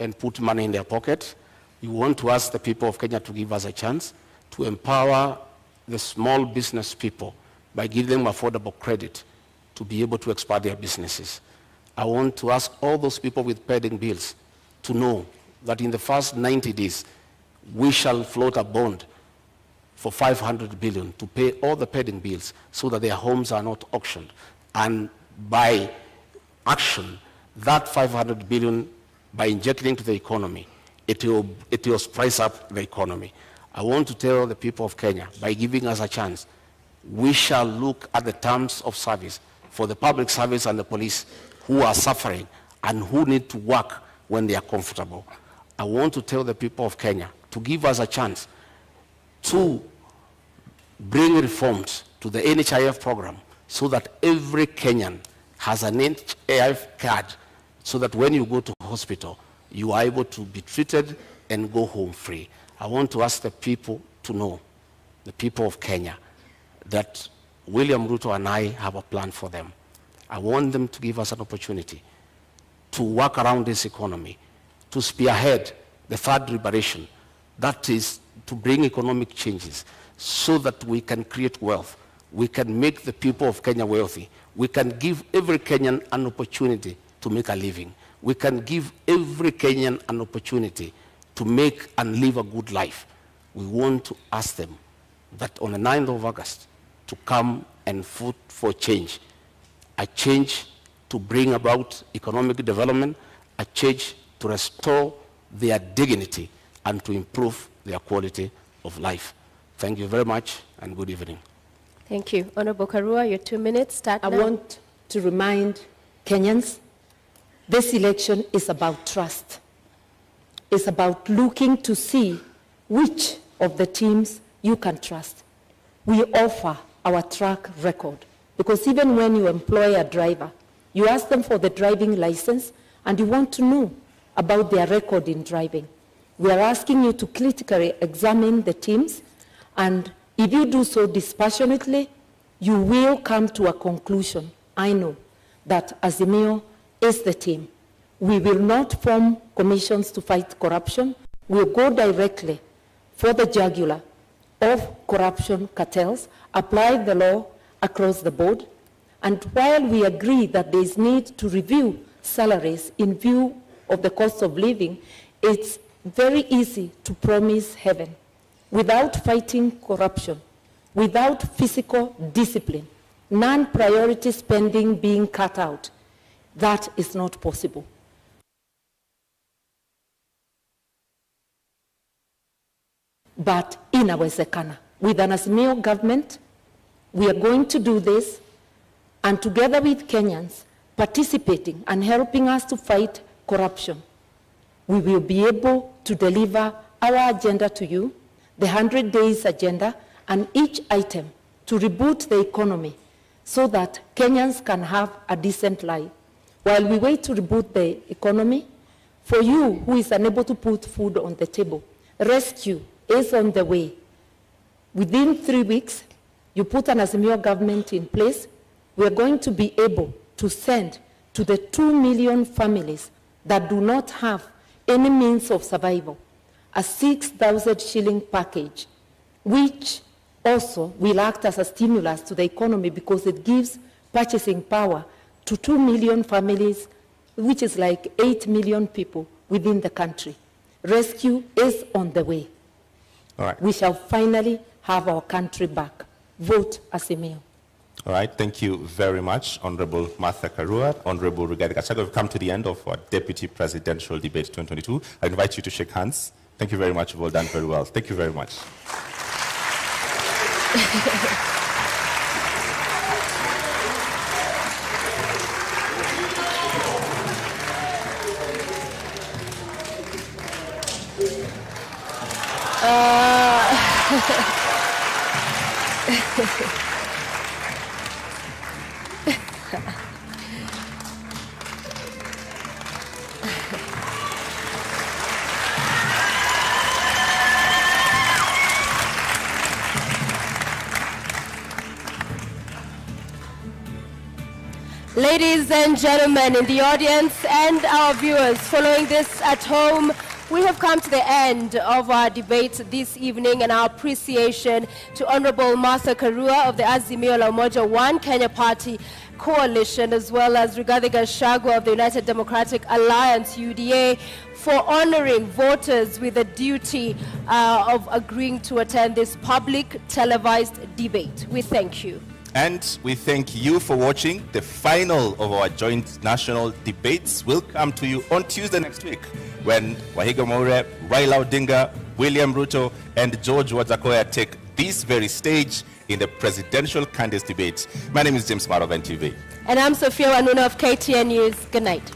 C: and put money in their pocket. We want to ask the people of Kenya to give us a chance to empower the small business people by giving them affordable credit to be able to expand their businesses. I want to ask all those people with pending bills to know that in the first 90 days, we shall float a bond for 500 billion to pay all the pending bills so that their homes are not auctioned. And by action, that 500 billion, by injecting into the economy, it will spice up the economy. I want to tell the people of Kenya, by giving us a chance, we shall look at the terms of service for the public service and the police who are suffering and who need to work when they are comfortable. I want to tell the people of Kenya to give us a chance to bring reforms to the NHIF program so that every Kenyan has an NHIF card so that when you go to hospital, you are able to be treated and go home free. I want to ask the people to know, the people of Kenya, that William Ruto and I have a plan for them. I want them to give us an opportunity to work around this economy, to spearhead the third liberation, that is to bring economic changes so that we can create wealth. We can make the people of Kenya wealthy. We can give every Kenyan an opportunity to make a living. We can give every Kenyan an opportunity to make and live a good life. We want to ask them that on the 9th of August to come and vote for change. A change to bring about economic development, a change to restore their dignity and to improve their quality of life. Thank you very much and good evening.
B: Thank you. Honorable Karua, your 2 minutes start now.
D: I want to remind Kenyans, this election is about trust. It's about looking to see which of the teams you can trust. We offer our track record, because even when you employ a driver, you ask them for the driving license and you want to know about their record in driving. We are asking you to critically examine the teams, and if you do so dispassionately, you will come to a conclusion. I know that Azimio is the team. We will not form commissions to fight corruption. We'll go directly for the jugular of corruption cartels, apply the law across the board, and while we agree that there is need to review salaries in view of the cost of living, it's very easy to promise heaven. Without fighting corruption, without physical discipline, non-priority spending being cut out, that is not possible. But inawezekana. With an Azimio government, we are going to do this, and together with Kenyans participating and helping us to fight corruption, we will be able to deliver our agenda to you, the 100 days agenda, and each item to reboot the economy so that Kenyans can have a decent life. While we wait to reboot the economy, for you who is unable to put food on the table, rescue is on the way. Within 3 weeks, you put an Azimio government in place, we are going to be able to send to the 2 million families that do not have any means of survival a 6,000 shilling package, which also will act as a stimulus to the economy because it gives purchasing power to 2 million families, which is like 8 million people within the country. Rescue is on the way.
A: All right.
D: We shall finally have our country back. Vote Azimio.
A: All right, thank you very much, Honorable Martha Karua, Honorable Rigathi Gachagua. We've come to the end of our Deputy Presidential Debate 2022. I invite you to shake hands. Thank you very much. You've all done very well. Thank you very much.
B: Ladies and gentlemen in the audience and our viewers following this at home, we have come to the end of our debate this evening, and our appreciation to Honorable Martha Karua of the Azimio la Umoja One Kenya Party Coalition, as well as Rigathi Gachagua of the United Democratic Alliance, UDA, for honoring voters with the duty of agreeing to attend this public televised debate. We thank you.
A: And we thank you for watching. The final of our joint national debates will come to you on Tuesday next week, when Wahiga Maure, Raila Odinga, William Ruto, and George Wajackoyah take this very stage in the presidential candidates debate. My name is James Maro of NTV.
B: And I'm Sophia Wanuna of KTN News. Good night.